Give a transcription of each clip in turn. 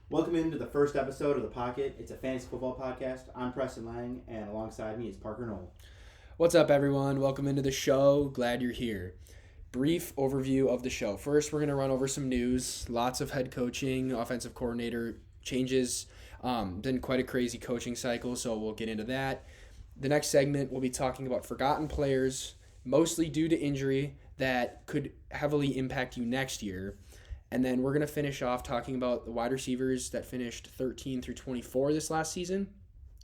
Welcome into the first episode of The Pocket. It's a fantasy football podcast. I'm Preston Lang, and alongside me is Parker Knoll. What's up, everyone? Welcome into the show. Glad you're here. Brief overview of the show. First, we're going to run over some news. Lots of head coaching, offensive coordinator changes. Been quite a crazy coaching cycle, so we'll get into that. The next segment, we'll be talking about forgotten players, mostly due to injury, that could heavily impact you next year. And then we're going to finish off talking about the wide receivers that finished 13 through 24 this last season.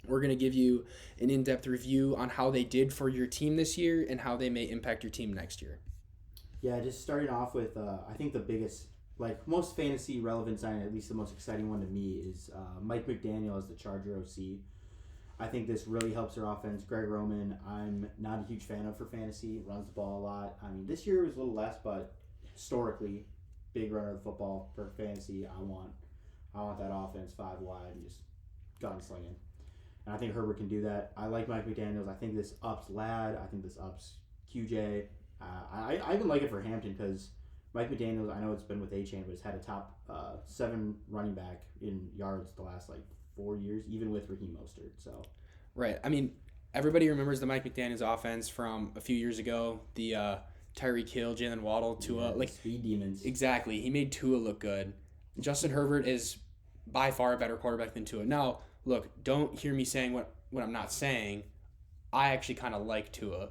We're going to give you an in-depth review on how they did for your team this year and how they may impact your team next year. Yeah, just starting off with, I think the biggest, most fantasy relevant sign, at least the most exciting one to me, is Mike McDaniel as the Charger OC. I think this really helps their offense. Greg Roman, I'm not a huge fan of for fantasy. Runs the ball a lot. I mean, this year was a little less, but historically, big runner of the football for fantasy. I want that offense 5 wide and just gunslinging. And I think Herbert can do that. I like Mike McDaniels. I think this ups Ladd. I think this ups QJ. I even like it for Hampton because Mike McDaniels, I know it's been with A-Chain, but it's had a top 7 running back in yards the last 4 years, even with Raheem Mostert. So, Right. I mean, everybody remembers the Mike McDaniels offense from a few years ago. The Tyreek Hill, Jalen Waddle, Tua. Speed demons. Exactly. He made Tua look good. Justin Herbert is by far a better quarterback than Tua. Now, look, don't hear me saying what I'm not saying. I actually kind of like Tua.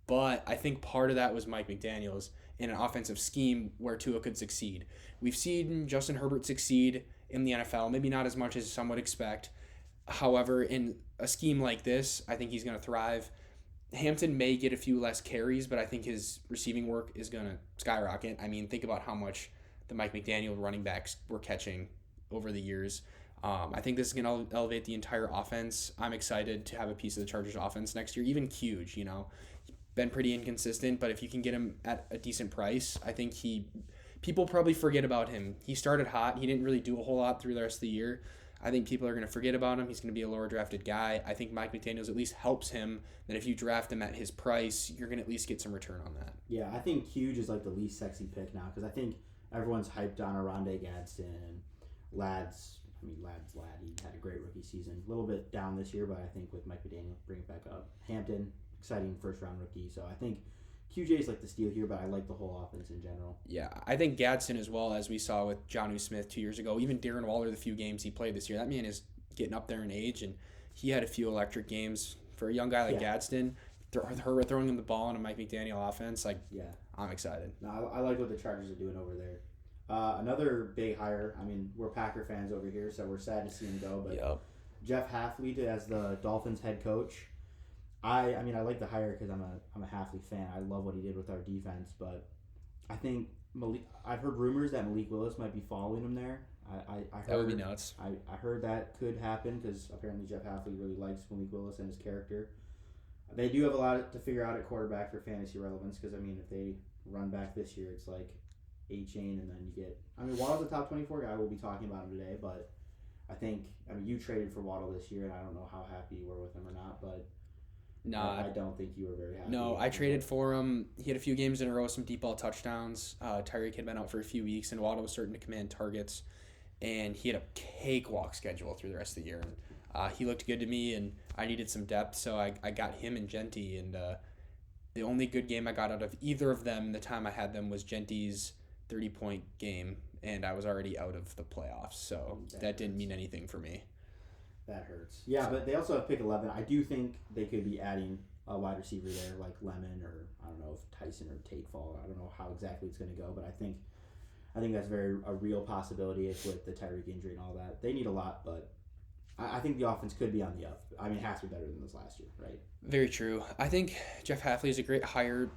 But I think part of that was Mike McDaniels in an offensive scheme where Tua could succeed. We've seen Justin Herbert succeed in the NFL, maybe not as much as some would expect. However, in a scheme like this, I think he's going to thrive. Hampton may get a few less carries, but I think his receiving work is going to skyrocket. I mean, think about how much the Mike McDaniel running backs were catching over the years. I think this is going to elevate the entire offense. I'm excited to have a piece of the Chargers offense next year. Even Huge, been pretty inconsistent, but if you can get him at a decent price, I think people probably forget about him. He started hot. He didn't really do a whole lot through the rest of the year. I think people are going to forget about him. He's going to be a lower drafted guy. I think Mike McDaniels at least helps him that if you draft him at his price, you're going to at least get some return on that. Yeah, I think Huge is the least sexy pick now because I think everyone's hyped on Aronde Gadsden and Ladd's Ladd. He had a great rookie season. A little bit down this year, but I think with Mike McDaniel, bring it back up. Hampton, exciting first-round rookie. So I think QJ is the steal here, but I like the whole offense in general. Yeah, I think Gadsden as well, as we saw with Jonnu Smith 2 years ago. Even Darren Waller, the few games he played this year, that man is getting up there in age, and he had a few electric games. For a young guy like Gadsden, Herbert throwing him the ball in a Mike McDaniel offense, I'm excited. No, I like what the Chargers are doing over there. Another big hire. I mean, we're Packer fans over here, so we're sad to see him go. But Jeff Hafley as the Dolphins head coach. I like the hire because I'm a Hafley fan. I love what he did with our defense, but I think I've heard rumors that Malik Willis might be following him there. I heard, that would be nuts. I heard that could happen because apparently Jeff Hafley really likes Malik Willis and his character. They do have a lot to figure out at quarterback for fantasy relevance because if they run back this year, it's A-Chain, and then you get... Waddle's a top 24 guy. We'll be talking about him today, but I think... you traded for Waddle this year, and I don't know how happy you were with him or not, but... I don't think you were very happy. No, I traded for him. He had a few games in a row, some deep ball touchdowns. Tyreek had been out for a few weeks, and Waddle was starting to command targets, and he had a cakewalk schedule through the rest of the year. And, he looked good to me, and I needed some depth, so I got him and Genty, and the only good game I got out of either of them the time I had them was Genty's 30-point game, and I was already out of the playoffs, so that didn't mean anything for me. That hurts. Yeah, but they also have pick 11. I do think they could be adding a wide receiver there, like Lemon, or I don't know if Tyson or Tate fall. I don't know how exactly it's going to go, but I think that's a real possibility with the Tyreek injury and all that. They need a lot, but I think the offense could be on the up. It has to be better than this last year, right? Very true. I think Jeff Hafley is a great hire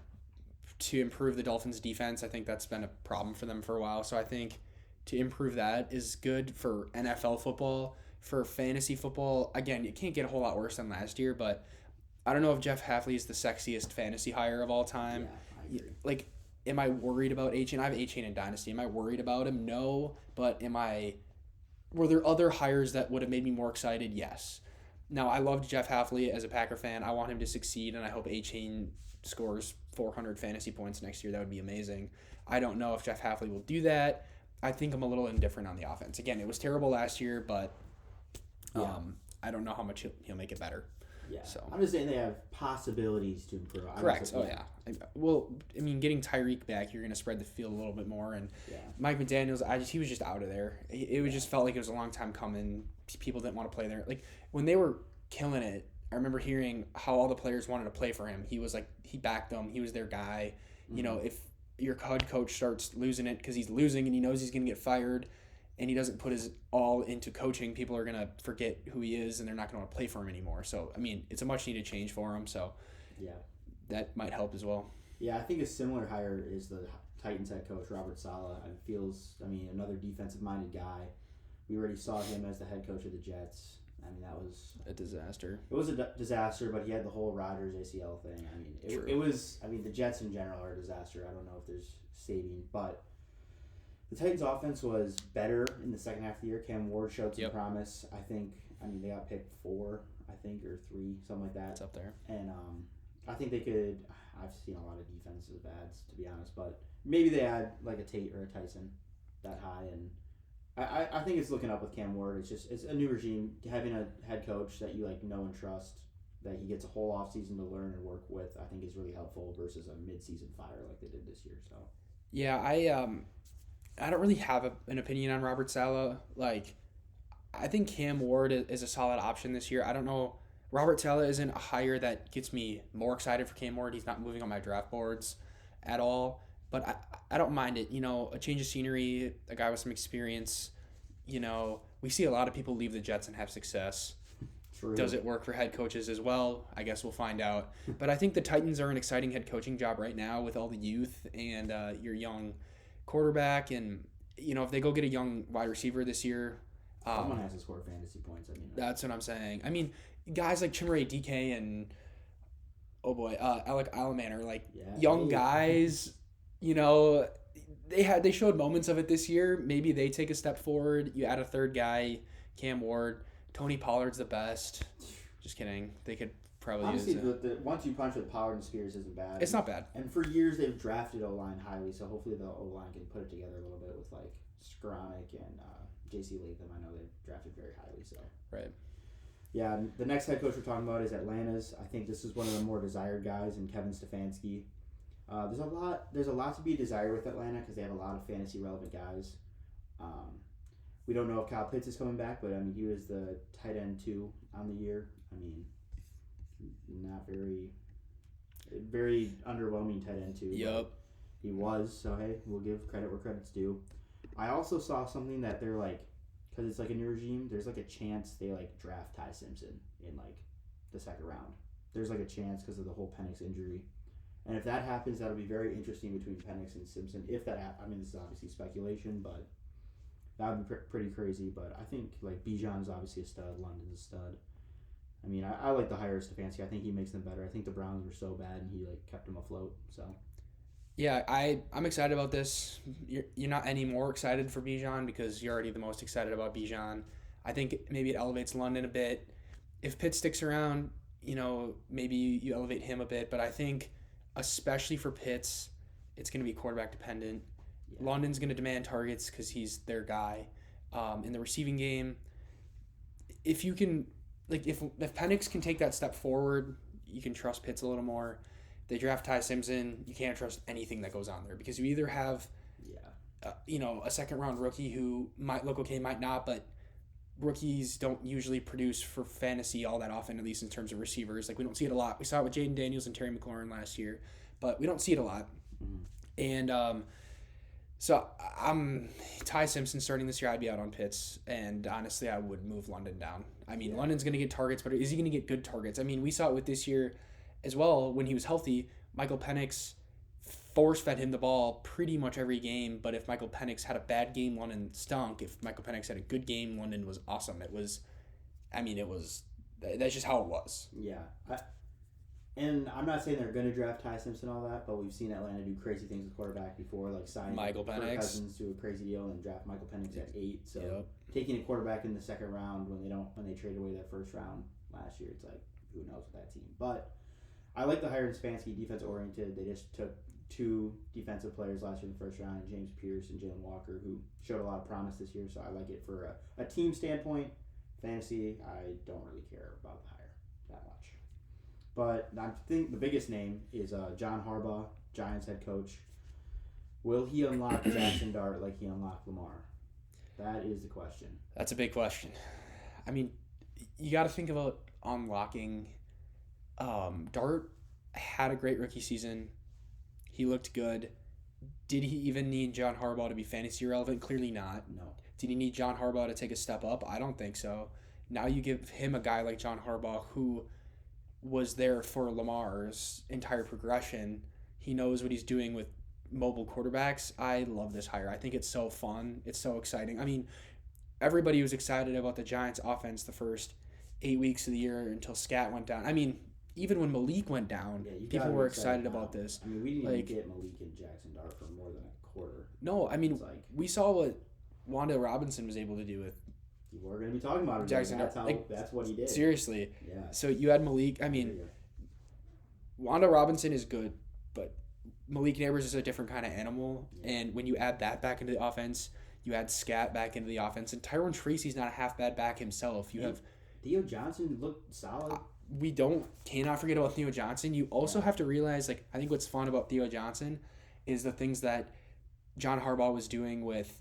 to improve the Dolphins' defense. I think that's been a problem for them for a while, so I think to improve that is good for NFL football. For fantasy football, again, it can't get a whole lot worse than last year, but I don't know if Jeff Hafley is the sexiest fantasy hire of all time. Yeah, I agree. Am I worried about A-Chain? I have A-Chain in Dynasty. Am I worried about him? No, but were there other hires that would have made me more excited? Yes. Now, I loved Jeff Hafley as a Packer fan. I want him to succeed, and I hope A-Chain scores 400 fantasy points next year. That would be amazing. I don't know if Jeff Hafley will do that. I think I'm a little indifferent on the offense. Again, it was terrible last year, but I don't know how much he'll make it better. Yeah. So I'm just saying they have possibilities to improve. correct. Oh yeah. Well, I mean, getting Tyreek back, you're going to spread the field a little bit more, and Mike McDaniels, he was just out of there. It just felt like it was a long time coming. People didn't want to play there. Like when they were killing it, I remember hearing how all the players wanted to play for him. He was like, he backed them. He was their guy. Mm-hmm. You know, if your head coach starts losing it because he's losing and he knows he's going to get fired, and he doesn't put his all into coaching, people are going to forget who he is and they're not going to want to play for him anymore. So, I mean, it's a much needed change for him. So, that might help as well. Yeah, I think a similar hire is the Titans head coach, Robert Saleh. Another defensive-minded guy. We already saw him as the head coach of the Jets. I mean, that was a disaster. It was a disaster, but he had the whole Rodgers ACL thing. I mean, it was. I mean, the Jets in general are a disaster. I don't know if there's saving, but the Titans' offense was better in the second half of the year. Cam Ward showed some promise. I think. I mean, they got picked 4, I think, or 3, something like that. It's up there. And I think they could. I've seen a lot of defensive ads, to be honest, but maybe they add like a Tate or a Tyson that high, and I think it's looking up with Cam Ward. It's a new regime. Having a head coach that you know and trust, that he gets a whole offseason to learn and work with, I think is really helpful versus a mid-season fire like they did this year. So yeah, I don't really have an opinion on Robert Saleh. Like, I think Cam Ward is a solid option this year. I don't know. Robert Saleh isn't a hire that gets me more excited for Cam Ward. He's not moving on my draft boards at all. But I don't mind it. You know, a change of scenery, a guy with some experience. You know, we see a lot of people leave the Jets and have success. True. Does it work for head coaches as well? I guess we'll find out. But I think the Titans are an exciting head coaching job right now with all the youth and your young quarterback. And, you know, if they go get a young wide receiver this year. Someone has to score fantasy points. I mean, that's what I'm saying. I mean, guys like Chimere DK and, Alec Alaman are like young guys. You know, they showed moments of it this year. Maybe they take a step forward. You add a third guy, Cam Ward. Tony Pollard's the best. Just kidding. They could probably honestly, use the 1-2 punch with Pollard and Spears isn't bad. It's not bad. And for years they've drafted O-line highly, so hopefully the O-line can put it together a little bit with like Skoranek and J.C. Latham. I know they've drafted very highly. So right. Yeah, the next head coach we're talking about is Atlanta's. I think this is one of the more desired guys in Kevin Stefanski. There's a lot to be desired with Atlanta because they have a lot of fantasy relevant guys. We don't know if Kyle Pitts is coming back, but I mean he was the tight end 2 on the year. I mean, not very underwhelming tight end 2. Yep. He was, so hey, we'll give credit where credit's due. I also saw something that they're like, because it's like a new regime, there's like a chance they like draft Ty Simpson in like the second round. There's like a chance because of the whole Penix injury. And if that happens, that'll be very interesting between Penix and Simpson. If that happens, I mean, this is obviously speculation, but that would be pretty crazy. But I think like Bijan is obviously a stud. London's a stud. I mean, I like the hire of Stefanski. I think he makes them better. I think the Browns were so bad, and he like kept them afloat. So. Yeah, I'm excited about this. You're not any more excited for Bijan because you're already the most excited about Bijan. I think maybe it elevates London a bit. If Pitt sticks around, you know, maybe you elevate him a bit. But I think, especially for Pitts, it's going to be quarterback dependent. Yeah. London's going to demand targets because he's their guy. In the receiving game, if you can, like, if Penix can take that step forward, you can trust Pitts a little more. They draft Ty Simpson, you can't trust anything that goes on there because you either have, a second-round rookie who might look okay, might not, but rookies don't usually produce for fantasy all that often, at least in terms of receivers. Like, we don't see it a lot. We saw it with Jaden Daniels and Terry McLaurin last year, but we don't see it a lot. Mm-hmm. And so Ty Simpson starting this year, I'd be out on Pitts, and honestly, I would move London down. I mean, London's going to get targets, but is he going to get good targets? I mean, we saw it with this year as well. When he was healthy, Michael Penix force-fed him the ball pretty much every game, but if Michael Penix had a bad game, London stunk. If Michael Penix had a good game, London was awesome. That's just how it was. Yeah. And I'm not saying they're going to draft Ty Simpson and all that, but we've seen Atlanta do crazy things with quarterback before, like sign Michael Penix. Cousins to a crazy deal and draft Michael Penix at 8. So taking a quarterback in the second round when they traded away that first round last year, it's like, who knows with that team. But I like the hire in Stefanski, defense oriented. They just took 2 defensive players last year in the first round, James Pierce and Jalen Walker, who showed a lot of promise this year. So I like it for a team standpoint. Fantasy, I don't really care about the hire that much. But I think the biggest name is John Harbaugh, Giants head coach. Will he unlock Jackson Dart like he unlocked Lamar? That is the question. That's a big question. I mean, you got to think about unlocking. Dart had a great rookie season. He looked good. Did he even need John Harbaugh to be fantasy relevant? Clearly not. No. Did he need John Harbaugh to take a step up? I don't think so. Now you give him a guy like John Harbaugh who was there for Lamar's entire progression. He knows what he's doing with mobile quarterbacks. I love this hire. I think it's so fun. It's so exciting. I mean, everybody was excited about the Giants offense the first 8 weeks of the year until Scat went down. I mean, even when Malik went down, people were excited about this. I mean, we didn't even get Malik and Jackson Dart for more than a quarter. No, I mean, we saw what Wanda Robinson was able to do with we're going to be talking about it. Jackson Dart. Like, that's what he did. Seriously. Yeah. So you had Malik. I mean, Wanda Robinson is good, but Malik Neighbors is a different kind of animal. Yeah. And when you add that back into the offense, you add Scat back into the offense, and Tyrone Tracy's not a half bad back himself. You have Theo Johnson looked solid. We cannot forget about Theo Johnson. You also have to realize, like, I think what's fun about Theo Johnson is the things that John Harbaugh was doing with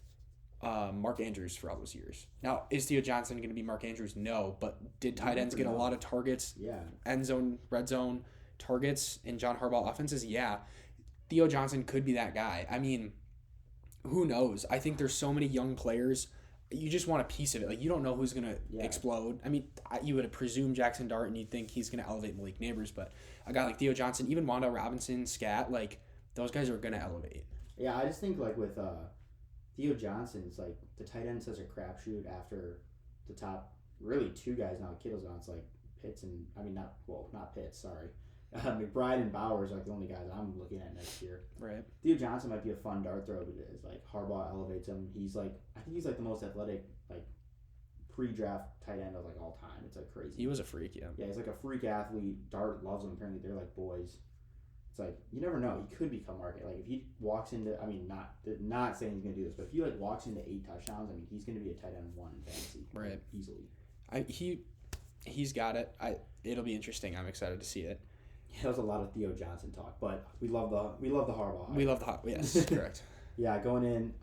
Mark Andrews for all those years. Now, is Theo Johnson going to be Mark Andrews? No, but did tight ends get a lot of targets? Yeah. End zone, red zone targets in John Harbaugh offenses? Yeah. Theo Johnson could be that guy. I mean, who knows? I think there's so many young players. You just want a piece of it. Like, you don't know who's going to explode. I mean, you would presume Jackson Dart, and you'd think he's going to elevate Malik Neighbors, but a guy like Theo Johnson, even Wanda Robinson, Scat, like, those guys are going to elevate. Yeah, I just think, like, with Theo Johnson, it's like the tight end such a crapshoot after the top, really 2 guys now. Kittle's on. It's like Pitts and, not Pitts, sorry. McBride and Bowers are like the only guys I'm looking at next year. Right. Theo Johnson might be a fun dart throw, but it's like Harbaugh elevates him. He's like, I think he's like the most athletic, like, pre-draft tight end of like all time. It's like crazy. He was a freak, yeah. Yeah, he's like a freak athlete. Dart loves him. Apparently, they're like boys. It's like, you never know. He could become market. Like, if he walks into, I mean, not saying he's gonna do this, but if he like walks into 8 touchdowns, I mean, he's gonna be a tight end 1 in fantasy, right? Like, easily. He's got it. It'll be interesting. I'm excited to see it. Yeah, that was a lot of Theo Johnson talk, but we love the Harbaugh hire. We love the Harbaugh. Yes, correct. Yeah, going in.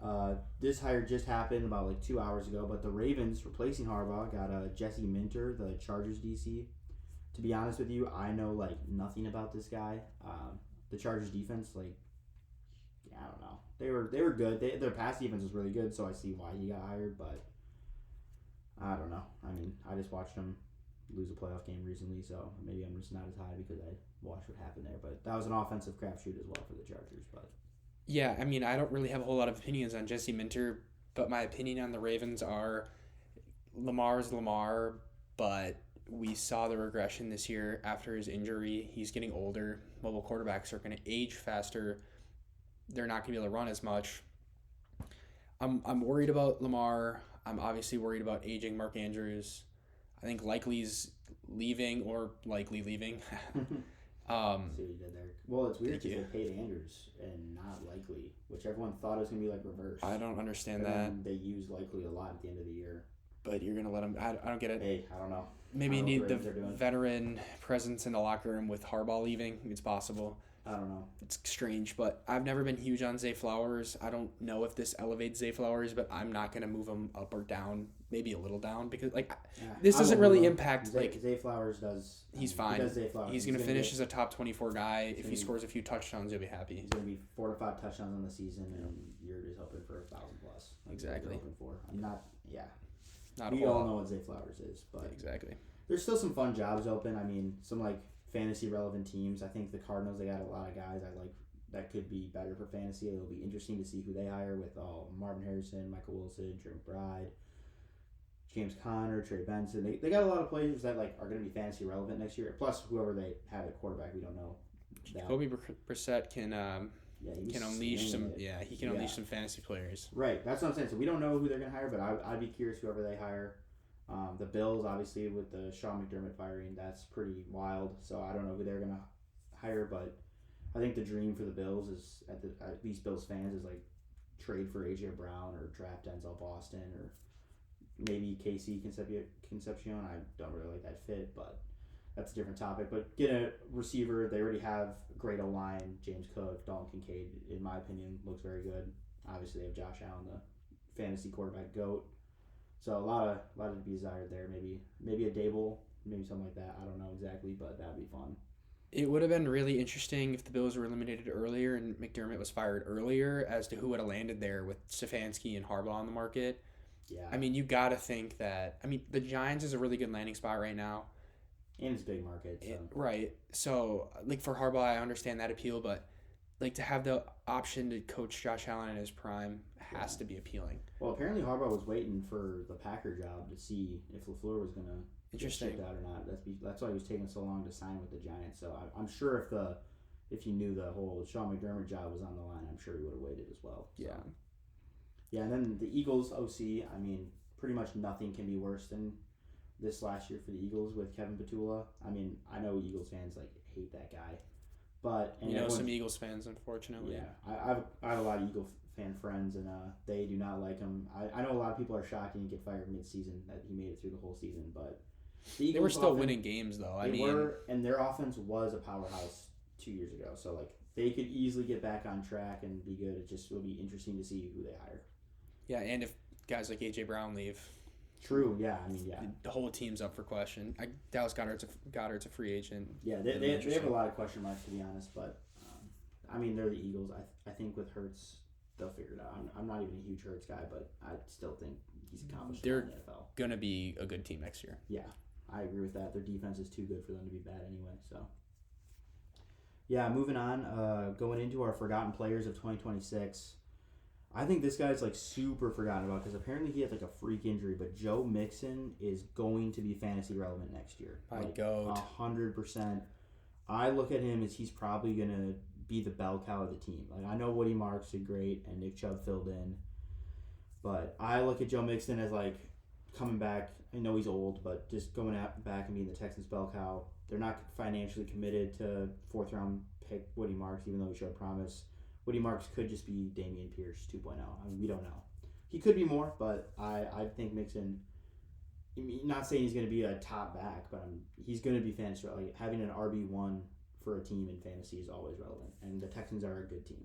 This hire just happened about like 2 hours ago, but the Ravens replacing Harbaugh got Jesse Minter, the Chargers DC. To be honest with you, I know like nothing about this guy. The Chargers defense, like, yeah, I don't know. They were good. Their pass defense was really good, so I see why he got hired. But I don't know. I mean, I just watched him lose a playoff game recently, so maybe I'm just not as high because I watched what happened there. But that was an offensive crapshoot as well for the Chargers. But yeah, I mean, I don't really have a whole lot of opinions on Jesse Minter, but my opinion on the Ravens are Lamar's Lamar, but we saw the regression this year after his injury. He's getting older. Mobile quarterbacks are going to age faster. They're not going to be able to run as much. I'm worried about Lamar. I'm obviously worried about aging Mark Andrews. I think Likely's leaving or likely leaving. See what you did there. Well, it's weird because they paid Andrews and not Likely, which everyone thought it was going to be like reversed. I don't understand that. They used Likely a lot at the end of the year. But you're going to let him... I don't get it. Hey, I don't know. Maybe you need the veteran presence in the locker room with Harbaugh leaving. It's possible. I don't know. It's strange, but I've never been huge on Zay Flowers. I don't know if this elevates Zay Flowers, but I'm not going to move him up or down, maybe a little down, because this doesn't really impact. Zay Flowers does. He's fine. He does Zay Flowers. He's going to finish as a top 24 guy. If he scores a few touchdowns, you'll be happy. He's going to be 4 to 5 touchdowns on the season, and you're just hoping for 1,000 plus. Exactly. Hoping for. I'm not. Yeah. Not we all know what Zay Flowers is, but exactly. There's still some fun jobs open. I mean, some like fantasy relevant teams. I think the Cardinals, they got a lot of guys I like that could be better for fantasy. It'll be interesting to see who they hire with Marvin Harrison, Michael Wilson, Trey McBride, James Conner, Trey Benson. They got a lot of players that like are going to be fantasy relevant next year. Plus, whoever they have at quarterback, we don't know. Jacoby Brissett can unleash some. He can unleash some fantasy players. Right, that's what I'm saying. So we don't know who they're going to hire, but I'd be curious whoever they hire. The Bills, obviously, with the Sean McDermott firing, that's pretty wild. So I don't know who they're going to hire, but I think the dream for the Bills is at least Bills fans is like trade for AJ Brown or draft Denzel Boston or maybe KC Concepcion. I don't really like that fit, but that's a different topic. But get a receiver. They already have a great O-line. James Cook, Dalton Kincaid, in my opinion, looks very good. Obviously, they have Josh Allen, the fantasy quarterback GOAT. So a lot to be desired there. Maybe a Dable, maybe something like that. I don't know exactly, but that'd be fun. It would have been really interesting if the Bills were eliminated earlier and McDermott was fired earlier as to who would have landed there with Stefanski and Harbaugh on the market. Yeah. I mean, you got to think that. I mean, the Giants is a really good landing spot right now. And it's a big market. So. Right. So, like, for Harbaugh, I understand that appeal, but, like, to have the option to coach Josh Allen in his prime has to be appealing. Well, apparently Harbaugh was waiting for the Packer job to see if LaFleur was going to get shipped out or not. That's why he was taking so long to sign with the Giants. So I'm sure if he knew the whole Sean McDermott job was on the line, I'm sure he would have waited as well. So. Yeah. Yeah, and then the Eagles OC, I mean, pretty much nothing can be worse than this last year for the Eagles with Kevin Petula. I mean, I know Eagles fans hate that guy, but some Eagles fans, unfortunately. Yeah, I have a lot of Eagle fan friends, and they do not like him. I know a lot of people are shocked he didn't get fired mid-season, that he made it through the whole season, but the Eagles, they were still winning games though. They were, and their offense was a powerhouse 2 years ago. So like they could easily get back on track and be good. It just will be interesting to see who they hire. Yeah, and if guys like AJ Brown leave. True. Yeah. I mean, yeah. The whole team's up for question. Dallas Goedert's a free agent. Yeah, they have a lot of question marks, to be honest. But I mean, they're the Eagles. I think with Hurts, they'll figure it out. I'm not even a huge Hurts guy, but I still think he's accomplished in the NFL. Gonna be a good team next year. Yeah, I agree with that. Their defense is too good for them to be bad anyway. So. Yeah, moving on. Going into our forgotten players of 2026. I think this guy's like super forgotten about because apparently he had like a freak injury, but Joe Mixon is going to be fantasy relevant next year. My goat. 100%. I look at him as he's probably going to be the bell cow of the team. Like I know Woody Marks did great and Nick Chubb filled in, but I look at Joe Mixon as like coming back. I know he's old, but just going back and being the Texans bell cow. They're not financially committed to fourth round pick Woody Marks, even though he showed promise. Woody Marks could just be Dameon Pierce 2.0. I mean, we don't know. He could be more, but I think Mixon, not saying he's going to be a top back, but he's going to be fantasy. Like, having an RB1 for a team in fantasy is always relevant, and the Texans are a good team.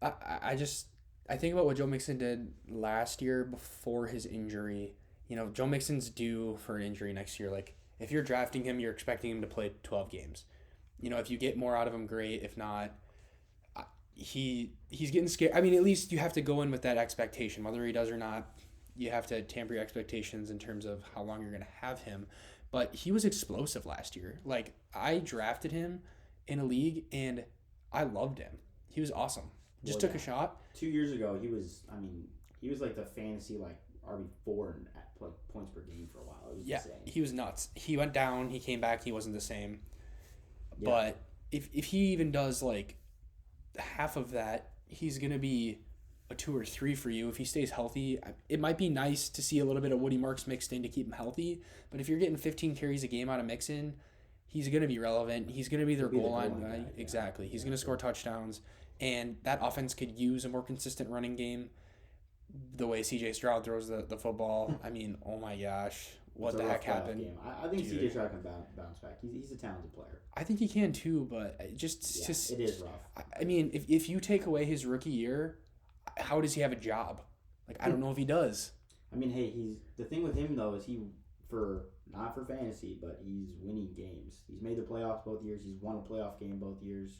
I think about what Joe Mixon did last year before his injury. You know, Joe Mixon's due for an injury next year. Like, if you're drafting him, you're expecting him to play 12 games. You know, if you get more out of him, great. If not, he's getting scared. I mean, at least you have to go in with that expectation. Whether he does or not, you have to temper your expectations in terms of how long you're going to have him. But he was explosive last year. Like, I drafted him in a league, and I loved him. He was awesome. Just took a shot. 2 years ago, he was like the fantasy, like, RB4 and like points per game for a while. It was insane. He was nuts. He went down. He came back. He wasn't the same. Yeah. But if he even does, like, half of that, he's going to be a 2 or 3 for you if he stays healthy. It might be nice to see a little bit of Woody Marks mixed in to keep him healthy, but if you're getting 15 carries a game out of Mixon, he's going to be relevant. He's going to be their goal line guy. Yeah. Exactly. He's going to score touchdowns, and that offense could use a more consistent running game. The way C.J. Stroud throws the football, I mean, oh my gosh, what the heck happened? Game. I think C.J. Stroud can bounce back. He's a talented player. I think he can too, but it is rough. I mean, if you take away his rookie year, how does he have a job? Like, I don't know if he does. I mean, hey, the thing with him though is not for fantasy, but he's winning games. He's made the playoffs both years. He's won a playoff game both years.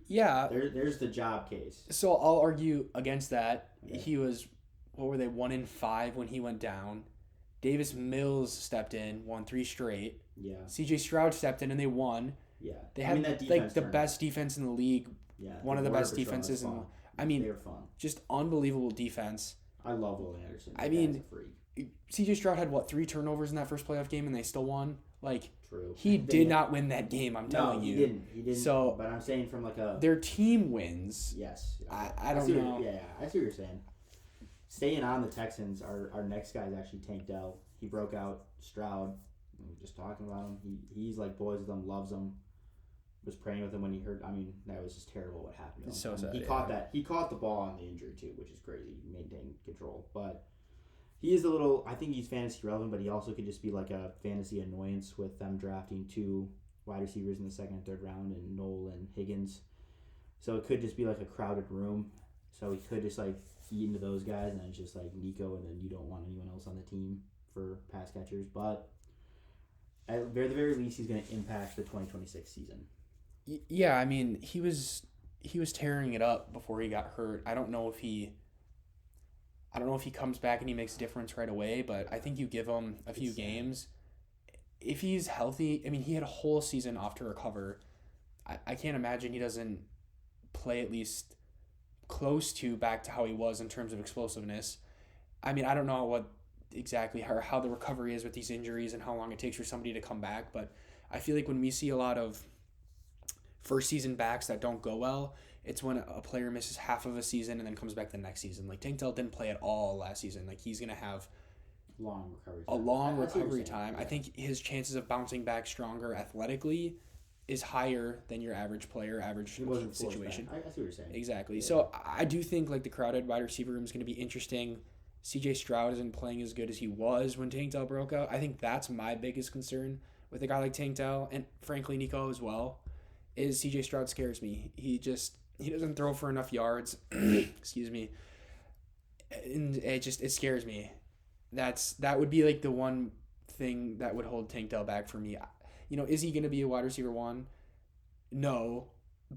Yeah. There's the job case. So I'll argue against that. Okay. He was, what were they, 1-5 when he went down. Davis Mills stepped in, won 3 straight. Yeah. C.J. Stroud stepped in and they won. Yeah. They had like the best defense in the league. Yeah. One of the best defenses in. I mean, they were fun. Just unbelievable defense. I love Will Anderson. I mean, C.J. Stroud had 3 turnovers in that first playoff game and they still won. Like, true. He did not win that game. I'm telling you. He didn't. So, but I'm saying from like their team wins. Yes. I don't know. I see what you're saying. Staying on the Texans, our next guy is actually Tank Dell. He broke out Stroud. We were just talking about him. He's like boys with him, loves him. was praying with him when he heard. I mean, that was just terrible what happened to him. It's so I mean, sad. He caught that. He caught the ball on the injury too, which is crazy. He maintained control, but he is a little. I think he's fantasy relevant, but he also could just be like a fantasy annoyance with them drafting 2 wide receivers in the second and third round, and Knoll and Higgins. So it could just be like a crowded room. So he could just like eat into those guys, and then it's just like Nico, and then you don't want anyone else on the team for pass catchers. But at the very least, he's going to impact the 2026 season. Yeah, I mean, he was tearing it up before he got hurt. I don't know if he comes back and he makes a difference right away, but I think you give him a few games. If he's healthy, I mean, he had a whole season off to recover. I can't imagine he doesn't play at least close to back to how he was in terms of explosiveness. I mean, I don't know what exactly how the recovery is with these injuries and how long it takes for somebody to come back, but I feel like when we see a lot of first season backs that don't go well, it's when a player misses half of a season and then comes back the next season. Like Tank Dell didn't play at all last season. Like he's gonna have a long recovery time. Yeah. I think his chances of bouncing back stronger athletically is higher than your average player, situation. I see what you're saying. Exactly. Yeah. So I do think like the crowded wide receiver room is going to be interesting. CJ Stroud isn't playing as good as he was when Tank Dell broke out. I think that's my biggest concern with a guy like Tank Dell, and frankly Nico as well, is CJ Stroud scares me. He doesn't throw for enough yards. Excuse me. And it scares me. That would be like the one thing that would hold Tank Dell back for me. You know, is he going to be a wide receiver 1? No,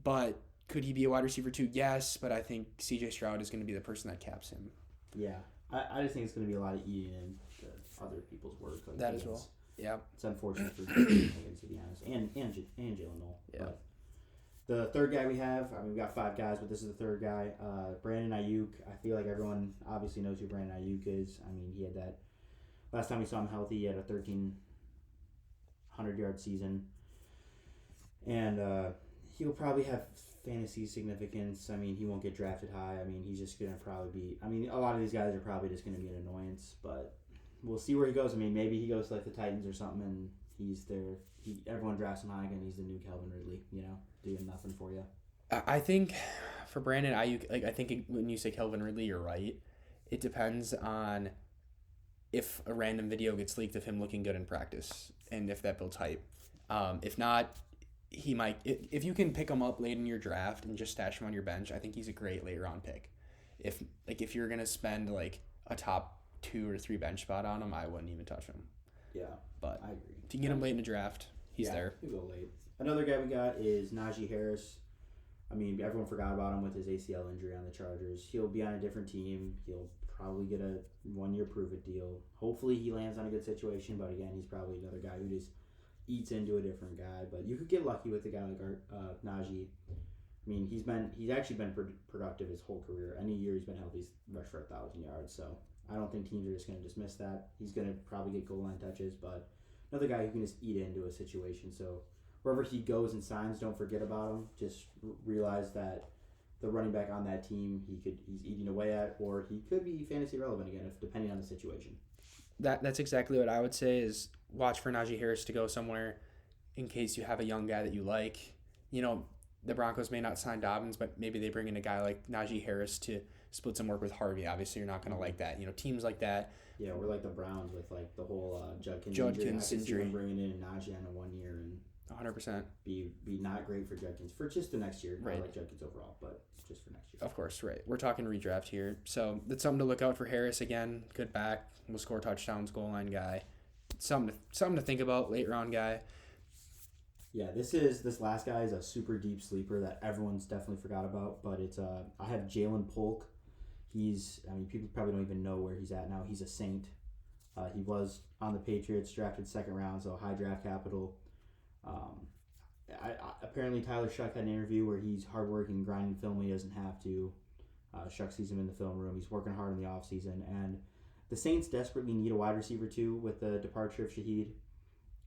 but could he be a wide receiver 2? Yes, but I think CJ Stroud is going to be the person that caps him. Yeah, I just think it's going to be a lot of eating into other people's work. Like that as well. Yeah, it's unfortunate for Higgins, to be honest, and Jalen Knoll. Yeah. But the third guy we have, I mean, we got 5 guys, but this is the third guy, Brandon Ayuk. I feel like everyone obviously knows who Brandon Ayuk is. I mean, he had that last time we saw him healthy, he had a 1,300-yard season, and he'll probably have fantasy significance. I mean, he won't get drafted high. I mean, he's just going to probably be... I mean, a lot of these guys are probably just going to be an annoyance, but we'll see where he goes. I mean, maybe he goes to like the Titans or something, and he's there. Everyone drafts him high, and he's the new Calvin Ridley, doing nothing for you. I think for Brandon Ayuk, like I think when you say Calvin Ridley, you're right. It depends on if a random video gets leaked of him looking good in practice and if that builds hype. If not, he might. If you can pick him up late in your draft and just stash him on your bench, I think he's a great late round pick. If you're gonna spend like a top 2 or 3 bench spot on him, I wouldn't even touch him. Yeah, but I agree. If you can get him late in the draft, he's there. He'll go late. Another guy we got is Najee Harris. I mean, everyone forgot about him with his ACL injury on the Chargers. He'll be on a different team. He'll probably get a 1-year prove-it deal. Hopefully he lands on a good situation, but again, he's probably another guy who just eats into a different guy. But you could get lucky with a guy like Najee. I mean, he's actually been productive his whole career. Any year he's been healthy, he's rushed for 1,000 yards. So I don't think teams are just going to dismiss that. He's going to probably get goal line touches, but another guy who can just eat into a situation. So wherever he goes and signs, don't forget about him. Just realize that the running back on that team, he's eating away at, or he could be fantasy relevant again, depending on the situation. That's exactly what I would say is watch for Najee Harris to go somewhere in case you have a young guy that you like. The Broncos may not sign Dobbins, but maybe they bring in a guy like Najee Harris to split some work with Harvey. Obviously, you're not going to like that. Teams like that. Yeah, we're like the Browns with like the whole Judkins injury. Bringing in Najee on a 1 year and 100% be not great for Judkins for just the next year. Right. Not like Judkins overall, but just for next year. Of course, right. We're talking redraft here, so that's something to look out for. Harris again, good back, will score touchdowns, goal line guy. Something to think about, late round guy. Yeah, this last guy is a super deep sleeper that everyone's definitely forgot about, but it's I have Jalen Polk. People probably don't even know where he's at now. He's a Saint. He was on the Patriots, drafted 2nd round, so high draft capital. Apparently Tyler Shuck had an interview where he's hardworking, grinding film. He doesn't have to. Shuck sees him in the film room. He's working hard in the offseason, and the Saints desperately need a wide receiver too with the departure of Shaheed.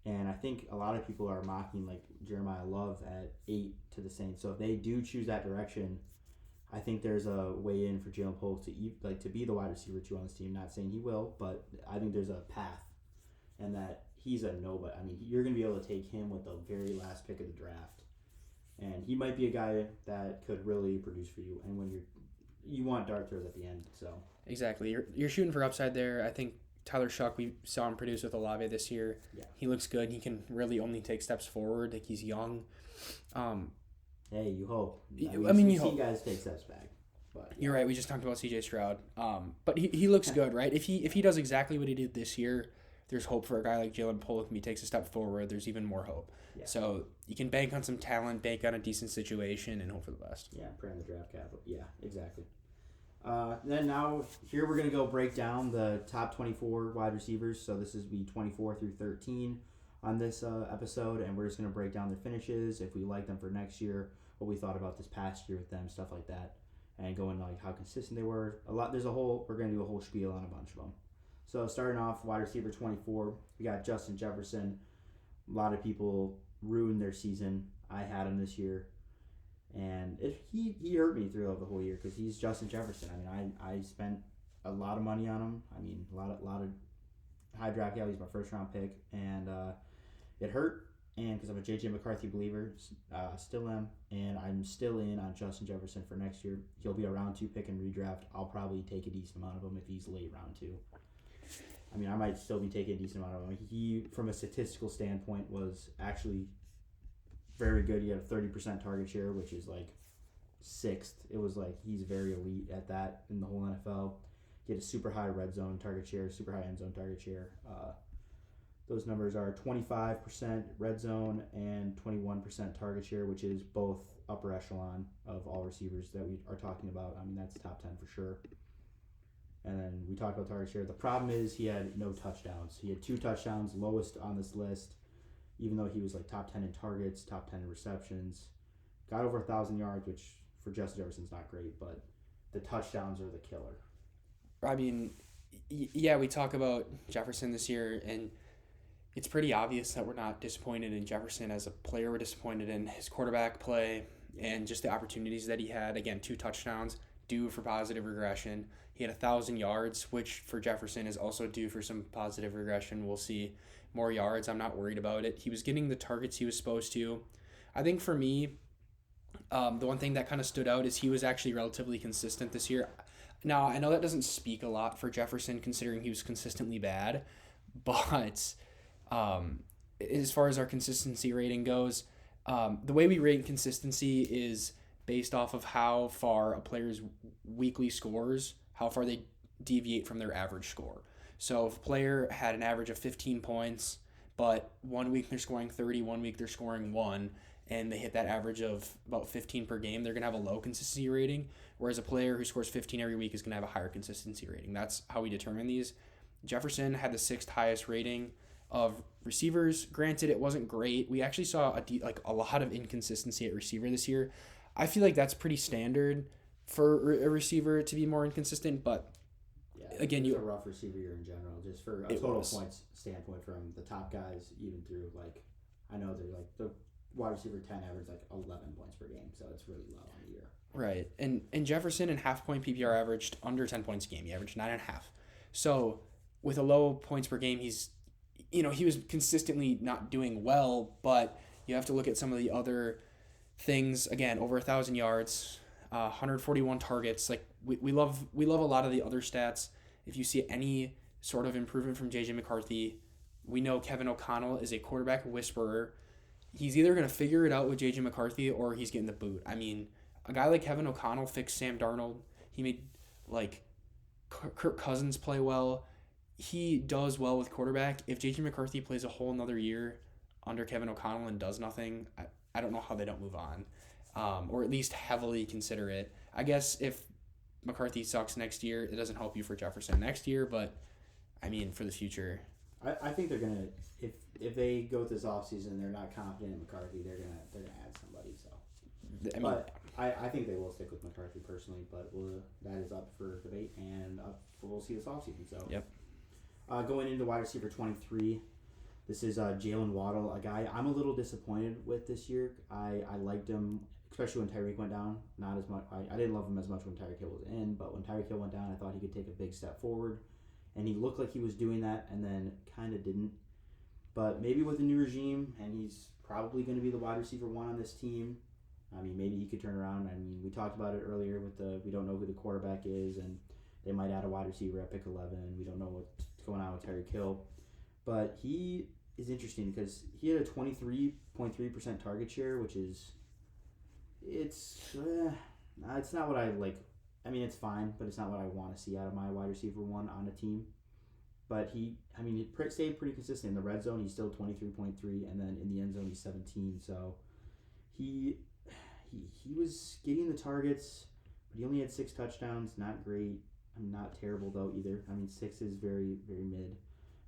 And I think a lot of people are mocking like Jeremiah Love at 8 to the Saints. So if they do choose that direction, I think there's a way in for Jalen Polk to be the wide receiver 2 on this team. Not saying he will, but I think there's a path, and that he's a nobody. I mean, you're going to be able to take him with the very last pick of the draft, And he might be a guy that could really produce for you. And when you want dart throws at the end, so Exactly. You're shooting for upside there. I think Tyler Shuck, we saw him produce with Olave this year. yeah. He looks good. He can really only take steps forward. Like, he's young. Hey, you hope. I mean, we've you seen hope. guys take steps back. But You're right. We just talked about C.J. Stroud. But he looks good, right? If he does exactly what he did this year, there's hope for a guy like Jalen Pollock. If he takes a step forward, there's even more hope. Yeah. So you can bank on some talent, bank on a decent situation, and hope for the best. Yeah, pray on the draft capital. Yeah, exactly. Then now here we're gonna go break down the top 24 wide receivers. So this is be 24 through 13 on this episode, and we're just gonna break down their finishes, if we like them for next year, what we thought about this past year with them, stuff like that, and go into like how consistent they were. We're gonna do a whole spiel on a bunch of them. So starting off, wide receiver 24, we got Justin Jefferson. A lot of people ruined their season. I had him this year. And he hurt me throughout the whole year because he's Justin Jefferson. I mean, I spent a lot of money on him. I mean, a lot of high draft capital. He's my first round pick, and it hurt. And because I'm a JJ McCarthy believer, still am, and I'm still in on Justin Jefferson for next year. He'll be a round 2 pick in redraft. I'll probably take a decent amount of him if he's late round 2. I mean, I might still be taking a decent amount of him. He, from a statistical standpoint, was actually very good. He had a 30% target share, which is like 6th. It was like he's very elite at that in the whole NFL. He had a super high red zone target share, super high end zone target share. Those numbers are 25% red zone and 21% target share, which is both upper echelon of all receivers that we are talking about. I mean, that's top 10 for sure. And then we talked about target share. The problem is he had no touchdowns. He had 2 touchdowns, lowest on this list, even though he was like top 10 in targets, top 10 in receptions. Got over 1,000 yards, which for Justin Jefferson's not great, but the touchdowns are the killer. I mean, yeah, we talk about Jefferson this year, and it's pretty obvious that we're not disappointed in Jefferson as a player. We're disappointed in his quarterback play and just the opportunities that he had. Again, 2 touchdowns, due for positive regression. He had 1,000 yards, which for Jefferson is also due for some positive regression. We'll see more yards. I'm not worried about it. He was getting the targets he was supposed to. I think for me, the one thing that kind of stood out is he was actually relatively consistent this year. Now, I know that doesn't speak a lot for Jefferson considering he was consistently bad, but as far as our consistency rating goes, the way we rate consistency is based off of how far a player's weekly scores, how far they deviate from their average score. So if a player had an average of 15 points, but 1 week they're scoring 30, 1 week they're scoring 1, and they hit that average of about 15 per game, they're going to have a low consistency rating, whereas a player who scores 15 every week is going to have a higher consistency rating. That's how we determine these. Jefferson had the 6th highest rating of receivers. Granted, it wasn't great. We actually saw a lot of inconsistency at receiver this year. I feel like that's pretty standard for a receiver to be more inconsistent, but yeah, again, it's a rough receiver year in general, just for a total points standpoint from the top guys, even through like, I know they're like the wide receiver 10 average like 11 points per game, so it's really low on the year. Right, and Jefferson in half-point PPR averaged under 10 points a game. He averaged 9.5. So with a low points per game, he was consistently not doing well, but you have to look at some of the other things. Again, over 1,000 yards, 141 targets. Like we love a lot of the other stats. If you see any sort of improvement from JJ McCarthy, we know Kevin O'Connell is a quarterback whisperer. He's either going to figure it out with JJ McCarthy or he's getting the boot. I mean, a guy like Kevin O'Connell fixed Sam Darnold. He made like Kirk Cousins play well. He does well with quarterback. If JJ McCarthy plays a whole another year under Kevin O'Connell and does nothing, I don't know how they don't move on, or at least heavily consider it. I guess if McCarthy sucks next year, it doesn't help you for Jefferson next year, but I mean for the future. I think they're gonna, if they go with this offseason and they're not confident in McCarthy, they're gonna add somebody. So, I mean, but I think they will stick with McCarthy personally, but that is up for debate and we'll see this offseason. So yep. Going into wide receiver 23, this is Jalen Waddle, a guy I'm a little disappointed with this year. I liked him, especially when Tyreek went down. Not as much. I didn't love him as much when Tyreek Hill was in, but when Tyreek Hill went down, I thought he could take a big step forward, and he looked like he was doing that, and then kind of didn't. But maybe with the new regime, and he's probably going to be the wide receiver 1 on this team. I mean, maybe he could turn around. I mean, we talked about it earlier with we don't know who the quarterback is, and they might add a wide receiver at pick 11. We don't know what's going on with Tyreek Hill. But he is interesting because he had a 23.3% target share, which is, it's not what I like. I mean, it's fine, but it's not what I want to see out of my wide receiver one on a team. But he stayed pretty consistent. In the red zone, he's still 23.3, and then in the end zone, he's 17. So he was getting the targets, but he only had 6 touchdowns. Not great. I mean, not terrible, though, either. I mean, 6 is very, very mid.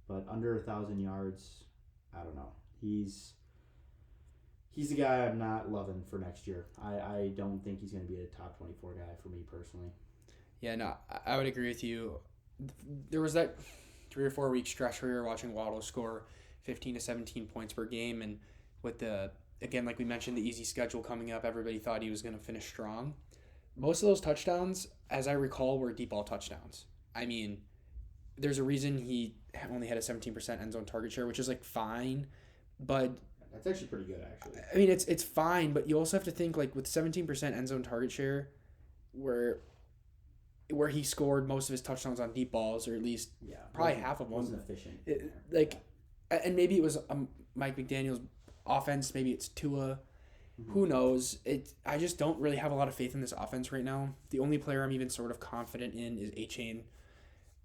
But under 1,000 yards, I don't know. He's the guy I'm not loving for next year. I don't think he's going to be a top 24 guy for me personally. Yeah, no, I would agree with you. There was that 3 or 4 week stretch where we were watching Waddle score 15 to 17 points per game, and with again, like we mentioned, the easy schedule coming up, everybody thought he was going to finish strong. Most of those touchdowns, as I recall, were deep ball touchdowns. I mean, there's a reason he only had a 17% end zone target share, which is like fine, but that's actually pretty good, actually. I mean, it's fine, but you also have to think like with 17% end zone target share, where he scored most of his touchdowns on deep balls, or at least probably half of them. Wasn't efficient. And maybe it was Mike McDaniel's offense. Maybe it's Tua. Mm-hmm. Who knows? I just don't really have a lot of faith in this offense right now. The only player I'm even sort of confident in is A-Chain.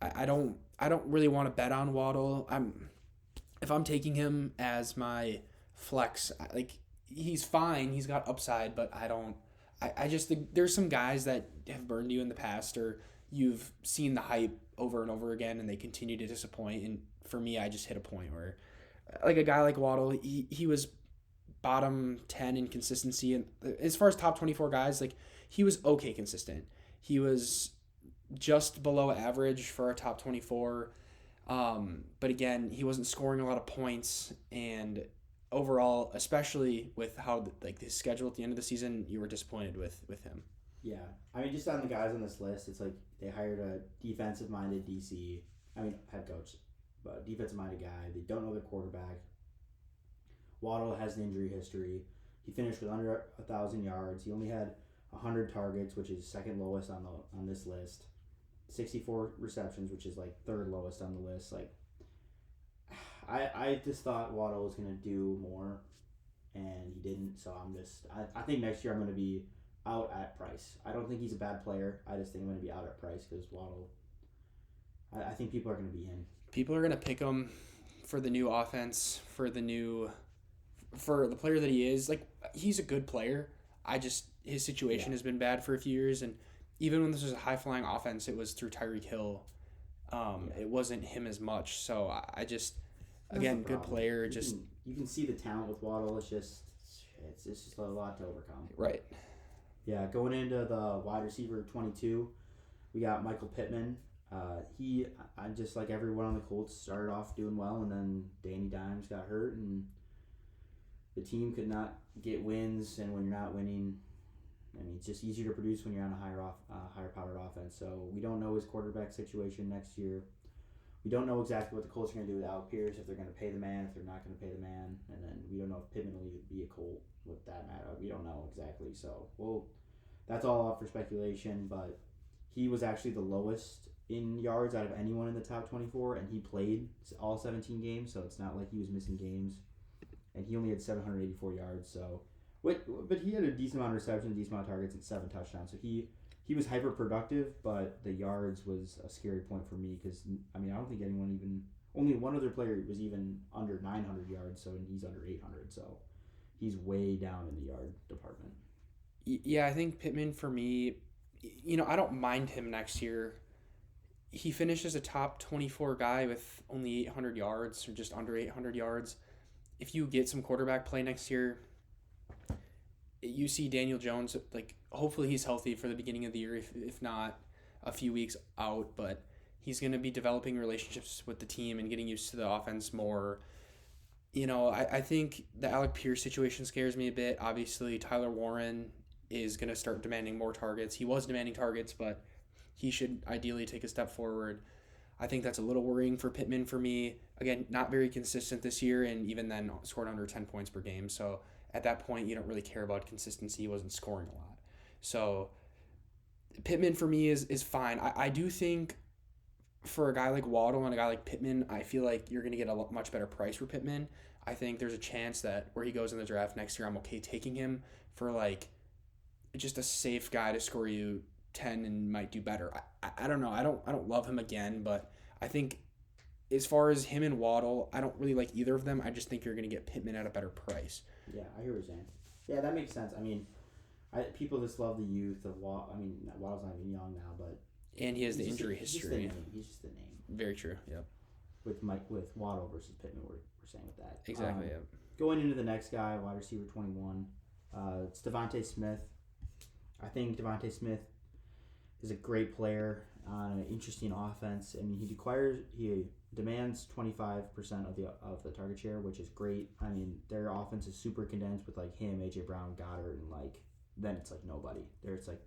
I don't really want to bet on Waddle. If I'm taking him as my flex, like he's fine. He's got upside, but I just think there's some guys that have burned you in the past, or you've seen the hype over and over again, and they continue to disappoint. And for me, I just hit a point where, like a guy like Waddle, he was bottom 10 in consistency, and as far as top 24 guys, like he was okay consistent. He was just below average for a top 24. But again, he wasn't scoring a lot of points, and overall, especially with how the schedule at the end of the season, you were disappointed with him. Yeah. I mean, just on the guys on this list, it's like they hired a defensive-minded head coach, but defensive-minded guy. They don't know their quarterback. Waddle has an injury history. He finished with under 1,000 yards. He only had 100 targets, which is second lowest on this list. 64 receptions, which is like third lowest on the list. Like, I just thought Waddle was gonna do more, and he didn't. So I think next year I'm gonna be out at price. I don't think he's a bad player. I just think I'm gonna be out at price because Waddle. I think people are gonna be in. People are gonna pick him for the new offense, for the player that he is. Like, he's a good player. His situation has been bad for a few years, and even when this was a high-flying offense, it was through Tyreek Hill. It wasn't him as much. So again, good player. You can see the talent with Waddle. It's just a lot to overcome. Right. Yeah, going into the wide receiver 22, we got Michael Pittman. He just like everyone on the Colts started off doing well, and then Danny Dimes got hurt, and the team could not get wins. And when you're not winning, I mean, it's just easier to produce when you're on a higher powered offense. So we don't know his quarterback situation next year. We don't know exactly what the Colts are going to do with Alec Pierce, if they're going to pay the man, if they're not going to pay the man. And then we don't know if Pittman will even be a Colt with that matter. We don't know exactly. So, that's all up for speculation. But he was actually the lowest in yards out of anyone in the top 24, and he played all 17 games, so it's not like he was missing games. And he only had 784 yards, so... But he had a decent amount of receptions, decent amount of targets, and 7 touchdowns. So he was hyper productive, but the yards was a scary point for me because I don't think only one other player was even under 900 yards. So he's under 800. So he's way down in the yard department. Yeah, I think Pittman for me, I don't mind him next year. He finished as a top 24 guy with only 800 yards or just under 800 yards. If you get some quarterback play next year, you see Daniel Jones, like, hopefully he's healthy for the beginning of the year, if not a few weeks out, but he's going to be developing relationships with the team and getting used to the offense more. I think the Alec Pierce situation scares me a bit. Obviously, Tyler Warren is going to start demanding more targets. He was demanding targets, but he should ideally take a step forward. I think that's a little worrying for Pittman for me. Again, not very consistent this year, and even then scored under 10 points per game. So at that point, you don't really care about consistency. He wasn't scoring a lot. So Pittman for me is fine. I do think for a guy like Waddle and a guy like Pittman, I feel like you're going to get a much better price for Pittman. I think there's a chance that where he goes in the draft next year, I'm okay taking him for like just a safe guy to score you 10 and might do better. I don't know. I don't love him again, but I think as far as him and Waddle, I don't really like either of them. I just think you're going to get Pittman at a better price. Yeah, I hear what you're saying. Yeah, that makes sense. I mean, people just love the youth of Waddle. I mean, Waddle's not even young now, but and he has the injury history. He's just the name. Very true. Yep. With Waddle versus Pittman, we're saying with that. Exactly. Yep. Going into the next guy, wide receiver 21, it's Devontae Smith. I think Devontae Smith is a great player on an interesting offense. I mean, he demands 25% of the target share, which is great. I mean, their offense is super condensed with like him, AJ Brown, Goddard, and like then it's like nobody.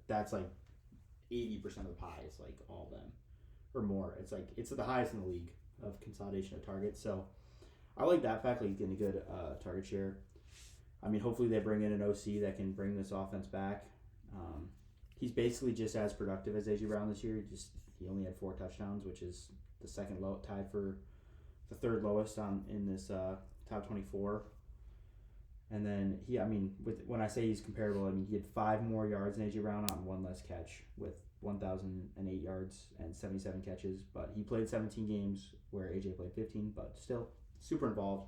That's like 80% of the pie is like all of them or more. It's the highest in the league of consolidation of targets. So I like that fact. Like he's getting a good target share. I mean, hopefully they bring in an OC that can bring this offense back. He's basically just as productive as AJ Brown this year. He only had 4 touchdowns, which is the second low, tied for the third lowest in this top 24. And then when I say he's comparable, I mean he had 5 more yards than AJ Brown on 1 less catch with 1,008 yards and 77 catches. But he played 17 games where AJ played 15, but still super involved.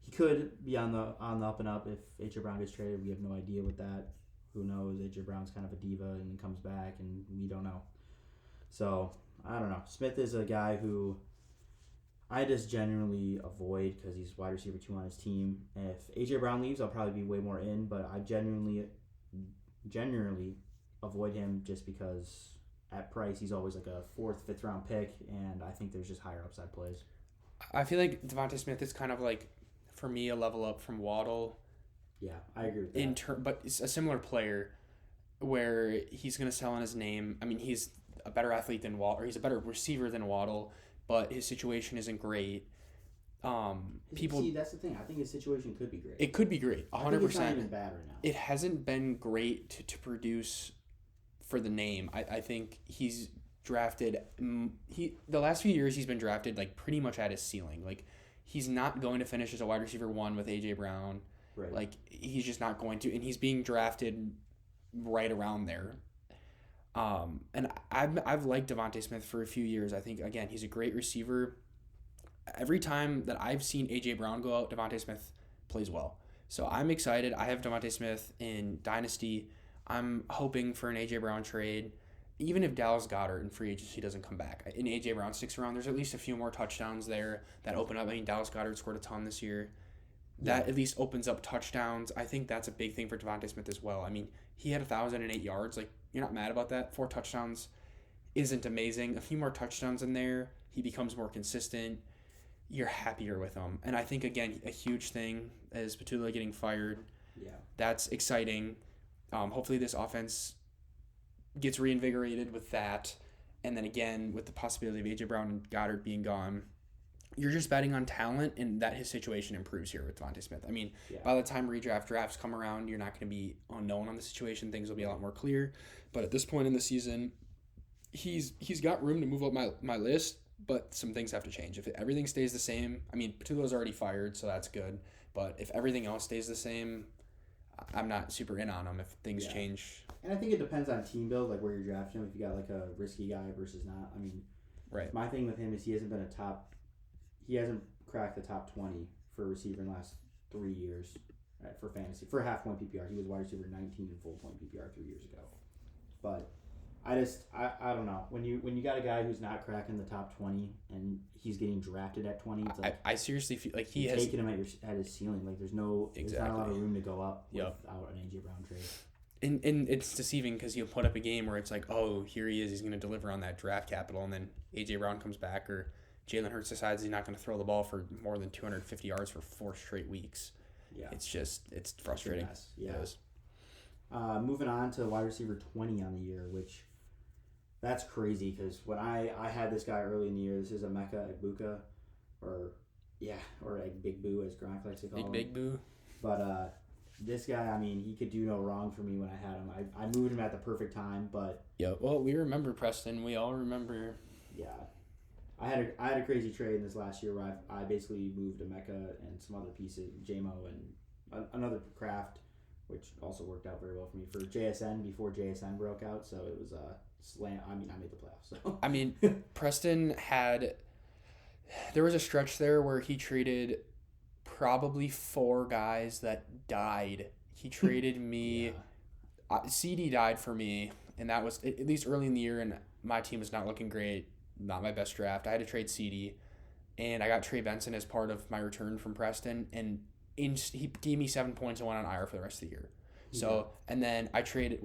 He could be on the up and up if AJ Brown gets traded. We have no idea with that. Who knows? AJ Brown's kind of a diva and he comes back, and we don't know. So I don't know. Smith is a guy who I just genuinely avoid because he's wide receiver 2 on his team. And if AJ Brown leaves, I'll probably be way more in. But I genuinely avoid him just because at price he's always like a 4th, 5th round pick, and I think there's just higher upside plays. I feel like Devontae Smith is kind of like, for me, a level up from Waddle. Yeah, I agree with that. But it's a similar player where he's going to sell on his name. I mean, he's a better athlete than Waddle, or he's a better receiver than Waddle, but his situation isn't great. See, that's the thing. I think his situation could be great. It could be great, 100%. I think it's not even bad right now. It hasn't been great to produce for the name. I think he's drafted. The last few years he's been drafted like pretty much at his ceiling. Like he's not going to finish as a wide receiver 1 with AJ Brown. Right. Like he's just not going to, and he's being drafted right around there. And I've liked Devontae Smith for a few years. I think again he's a great receiver. Every time that I've seen AJ Brown go out, Devontae Smith plays well. So I'm excited. I have Devontae Smith in Dynasty. I'm hoping for an AJ Brown trade. Even if Dallas Goedert in free agency doesn't come back, and AJ Brown sticks around, there's at least a few more touchdowns there that open up. I mean, Dallas Goedert scored a ton this year. That at least opens up touchdowns. I think that's a big thing for Devontae Smith as well. I mean, he had 1,008 yards. Like, you're not mad about that. 4 touchdowns isn't amazing. A few more touchdowns in there, he becomes more consistent. You're happier with him. And I think, again, a huge thing is Petula getting fired. Yeah. That's exciting. Hopefully this offense gets reinvigorated with that. And then, again, with the possibility of A.J. Brown and Goddard being gone, you're just betting on talent and that his situation improves here with Devontae Smith. I mean, by the time drafts come around, you're not going to be unknown on the situation. Things will be a lot more clear. But at this point in the season, he's got room to move up my list, but some things have to change. If everything stays the same, I mean, Petula's already fired, so that's good. But if everything else stays the same, I'm not super in on him if things change. And I think it depends on team build, like where you're drafting him. If you got like a risky guy versus not. I mean, my thing with him is he hasn't cracked the top 20 for receiver in the last 3 years, right, for fantasy. For half point PPR, he was wide receiver 19 in full point PPR 3 years ago. But I don't know. When you got a guy who's not cracking the top 20 and he's getting drafted at 20, it's like I seriously feel like he has taken him at his ceiling. Like there's not a lot of room to go up without an AJ Brown trade. And it's deceiving because he'll put up a game where it's like, oh, here he is, he's going to deliver on that draft capital, and then AJ Brown comes back, or Jalen Hurts decides he's not going to throw the ball for more than 250 yards for 4 straight weeks. Yeah, it's frustrating. Yeah. It is. Moving on to wide receiver 20 on the year, which that's crazy because when I had this guy early in the year, this is Emeka Egbuka, Yeah, or like Big Boo, as Gronk likes to call him. Big Boo. But this guy, I mean, he could do no wrong for me when I had him. I moved him at the perfect time, but Yeah, well, we remember Preston. We all remember. yeah. I had a crazy trade in this last year where I basically moved a Mecca and some other pieces, JMO and another craft, which also worked out very well for me for JSN before JSN broke out. So it was slam. I mean, I made the playoffs. So I mean, Preston had. There was a stretch there where he traded probably 4 guys that died. He traded me. Yeah. CeeDee died for me, and that was at least early in the year, and my team was not looking great. Not my best draft. I had to trade CeeDee, and I got Trey Benson as part of my return from Preston, and he gave me 7 points and went on IR for the rest of the year. So, and then I traded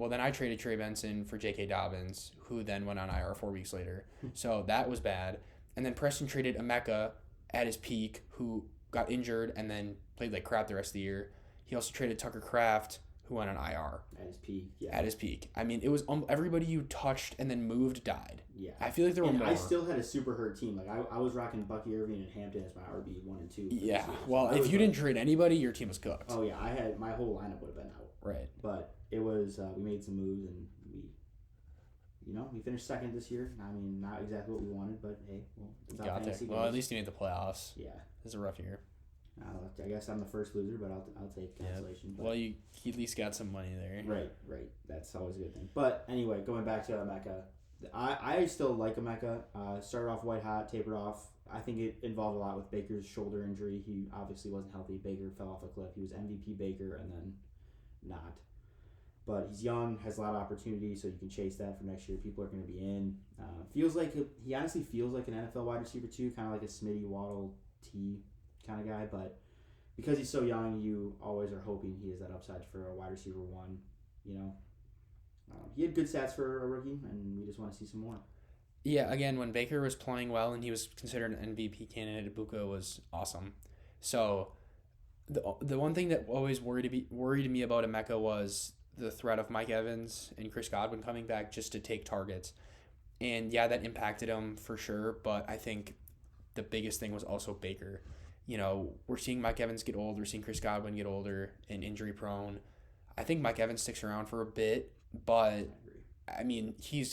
Trey Benson for J.K. Dobbins, who then went on IR 4 weeks later. So that was bad. And then Preston traded Emeka at his peak, who got injured and then played like crap the rest of the year. He also traded Tucker Kraft, who went on IR. At his peak, yeah. At his peak. I mean, it was everybody you touched and then moved died. Yeah. I feel like there were more. I still had a super hurt team. Like, I was rocking Bucky Irving and Hampton as my RB 1 and 2. Yeah. Well, if you didn't trade anybody, your team was cooked. Oh, yeah. I had my whole lineup would have been out. Right. But it was, we made some moves and we finished second this year. I mean, not exactly what we wanted, but hey, it's got there. Well, at least you made the playoffs. Yeah. It was a rough year. I guess I'm the first loser, but I'll take consolation. Yeah. Well, you at least got some money there. Right. That's always a good thing. But anyway, going back to Emeka, I still like Emeka. Started off white hot, tapered off. I think it involved a lot with Baker's shoulder injury. He obviously wasn't healthy. Baker fell off a cliff. He was MVP Baker and then not. But he's young, has a lot of opportunity, so you can chase that for next year. People are going to be in. Feels like he honestly feels like an NFL wide receiver too, kind of like a Smitty Waddle T kind of guy. But because he's so young, you always are hoping he has that upside for a wide receiver 1. He had good stats for a rookie, and we just want to see some more. Yeah, again, when Baker was playing well and he was considered an MVP candidate, Ibuka was awesome. So the one thing that always worried me about Emeka was the threat of Mike Evans and Chris Godwin coming back just to take targets. And yeah, that impacted him for sure, but I think the biggest thing was also Baker. We're seeing Mike Evans get old, we're seeing Chris Godwin get older and injury prone. I think Mike Evans sticks around for a bit, but I mean, he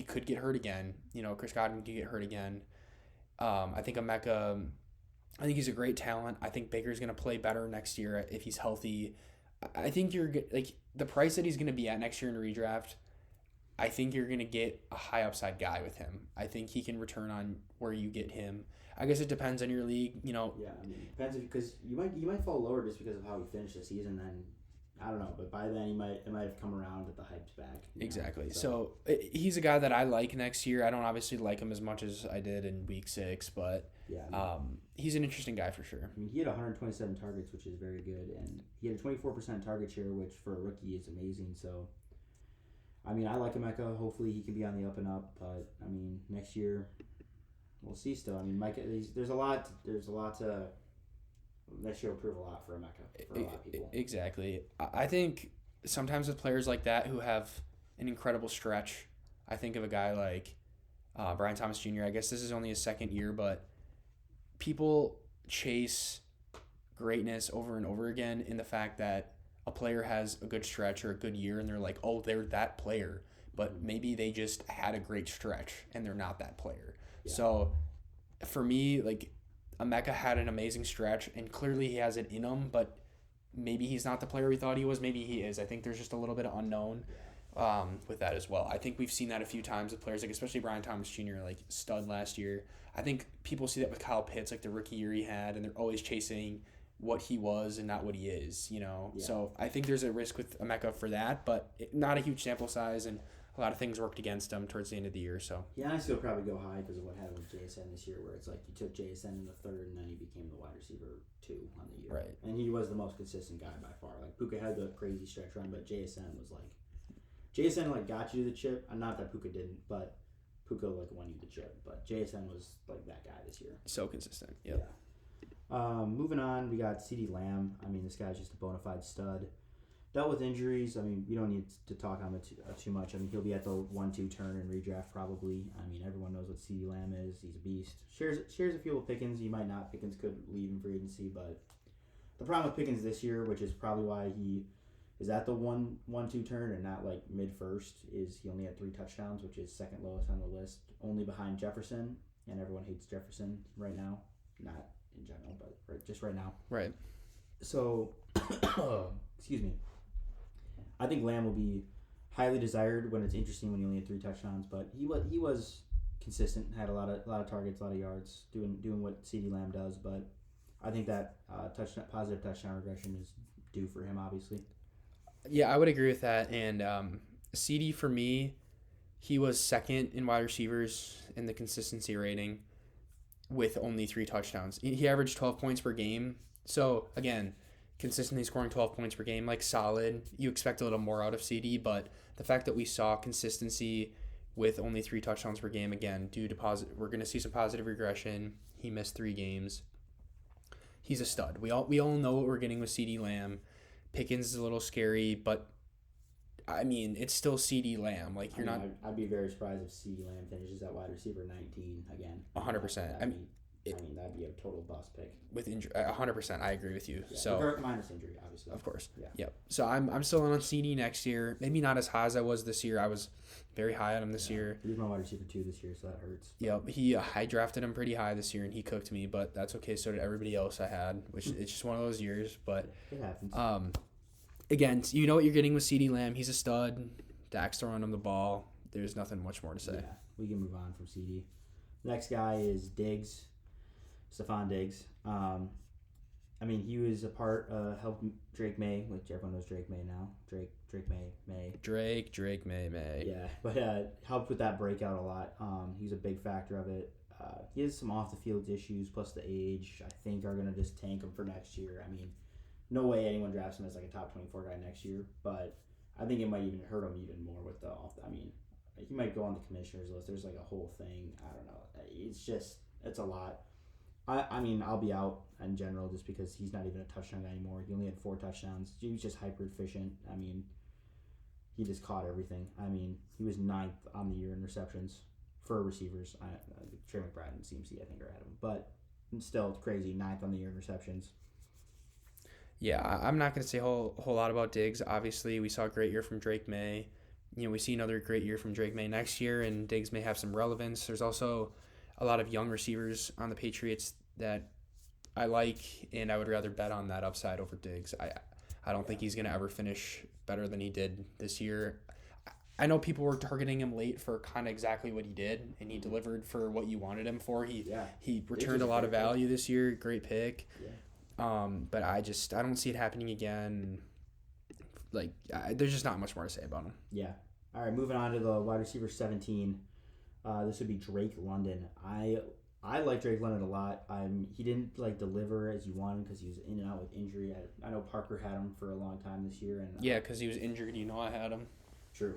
could get hurt again. Chris Godwin could get hurt again. I think Emeka, I think he's a great talent. I think Baker's going to play better next year if he's healthy. I think you're like the price that he's going to be at next year in redraft. I think you're going to get a high upside guy with him. I think he can return on where you get him. I guess it depends on your league. Yeah, I mean, it depends because you might fall lower just because of how he finished the season. Then I don't know, but by then it might have come around that the hype's back. Exactly. So he's a guy that I like next year. I don't obviously like him as much as I did in week 6, but yeah, he's an interesting guy for sure. I mean, he had 127 targets, which is very good, and he had a 24% target share, which for a rookie is amazing. So, I mean, I like Emeka. Hopefully, he can be on the up and up. But I mean, next year, we'll see. Still, I mean, Mike, there's a lot to. Next year will prove a lot for Emeka for a lot of people. Exactly. I think sometimes with players like that who have an incredible stretch, I think of a guy like Brian Thomas Jr. I guess this is only his second year, but people chase greatness over and over again in the fact that a player has a good stretch or a good year and they're like, oh, they're that player. But maybe they just had a great stretch and they're not that player. Yeah. So for me, like, Emeka had an amazing stretch, and clearly he has it in him, but maybe he's not the player we thought he was. Maybe he is. I think there's just a little bit of unknown with that as well. I think we've seen that a few times with players, like especially Brian Thomas Jr., like stud last year. I think people see that with Kyle Pitts, like the rookie year he had, and they're always chasing what he was and not what he is, Yeah. So I think there's a risk with Emeka for that, but not a huge sample size, and a lot of things worked against him towards the end of the year. So he honestly will probably go high because of what happened with JSN this year, where it's like you took JSN in the 3rd and then he became the wide receiver 2 on the year. Right. And he was the most consistent guy by far. Like Puka had the crazy stretch run, but JSN got you to the chip. Not that Puka didn't, but Puka won you the chip. But JSN was like that guy this year. So consistent. Yep. Yeah. Moving on, we got CeeDee Lamb. I mean, this guy's just a bona fide stud. dealt with injuries. I mean, we don't need to talk on it too much. I mean, he'll be at the 1-2 turn in redraft probably. I mean, everyone knows what CeeDee Lamb is. He's a beast. Shares a few with Pickens. He might not. Pickens could leave in free agency, but the problem with Pickens this year, which is probably why he is at the 1-2 turn and not like mid first, is he only had 3 touchdowns, which is second lowest on the list, only behind Jefferson, and everyone hates Jefferson right now. Not in general, but just right now. Right. So, excuse me. I think Lamb will be highly desired when it's interesting when he only had 3 touchdowns, but he was consistent, had a lot of targets, a lot of yards, doing what CeeDee Lamb does. But I think that positive touchdown regression is due for him, obviously. Yeah, I would agree with that. And CeeDee, for me, he was second in wide receivers in the consistency rating with only 3 touchdowns. He averaged 12 points per game. So, again, consistently scoring 12 points per game, like solid. You expect a little more out of CeeDee, but the fact that we saw consistency with only 3 touchdowns per game, again, due to we're going to see some positive regression. He missed 3 games. He's a stud. We all know what we're getting with CeeDee Lamb. Pickens is a little scary, but I mean, it's still CeeDee Lamb. Like I'd be very surprised if CeeDee Lamb finishes at wide receiver 19 again. 100%. That'd be a total bust pick. With injury, 100%. I agree with you. Yeah, so minus injury, obviously. Of course. Yeah. Yep. So I'm still on CeeDee next year. Maybe not as high as I was this year. I was very high on him this year. He was my wide receiver 2 this year, so that hurts. Yep. I drafted him pretty high this year, and he cooked me, but that's okay. So did everybody else I had, which it's just one of those years. But it happens. Again, you know what you're getting with CeeDee Lamb. He's a stud. Dak's throwing him the ball. There's nothing much more to say. Yeah, we can move on from CeeDee. Next guy is Diggs. Stephon Diggs. I mean, he was a part, helped Drake May, which everyone knows Drake May now. Drake May. Drake May. Yeah, but helped with that breakout a lot. He's a big factor of it. He has some off-the-field issues, plus the age, I think, are going to just tank him for next year. I mean, no way anyone drafts him as like a top 24 guy next year, but I think it might even hurt him even more with the off. I mean, he might go on the commissioner's list. There's like a whole thing. I don't know. It's a lot. I mean, I'll be out in general just because he's not even a touchdown guy anymore. He only had 4 touchdowns. He was just hyper efficient. I mean, he just caught everything. I mean, he was 9th on the year in receptions for receivers. Trey McBride and CMC, I think, are ahead of him. But still, it's crazy. 9th on the year in receptions. Yeah, I'm not going to say a whole lot about Diggs. Obviously, we saw a great year from Drake May. We see another great year from Drake May next year, and Diggs may have some relevance. There's also a lot of young receivers on the Patriots that I like, and I would rather bet on that upside over Diggs. I don't think he's going to ever finish better than he did this year. I know people were targeting him late for kind of exactly what he did, and he delivered for what you wanted him for. He returned a lot of value this year. Great pick. Yeah. But I don't see it happening again. Like, there's just not much more to say about him. Yeah. All right, moving on to the wide receiver 17. This would be Drake London. I like Drake London a lot. He didn't deliver as you wanted because he was in and out with injury. I know Parker had him for a long time this year, and because he was injured. I had him. True.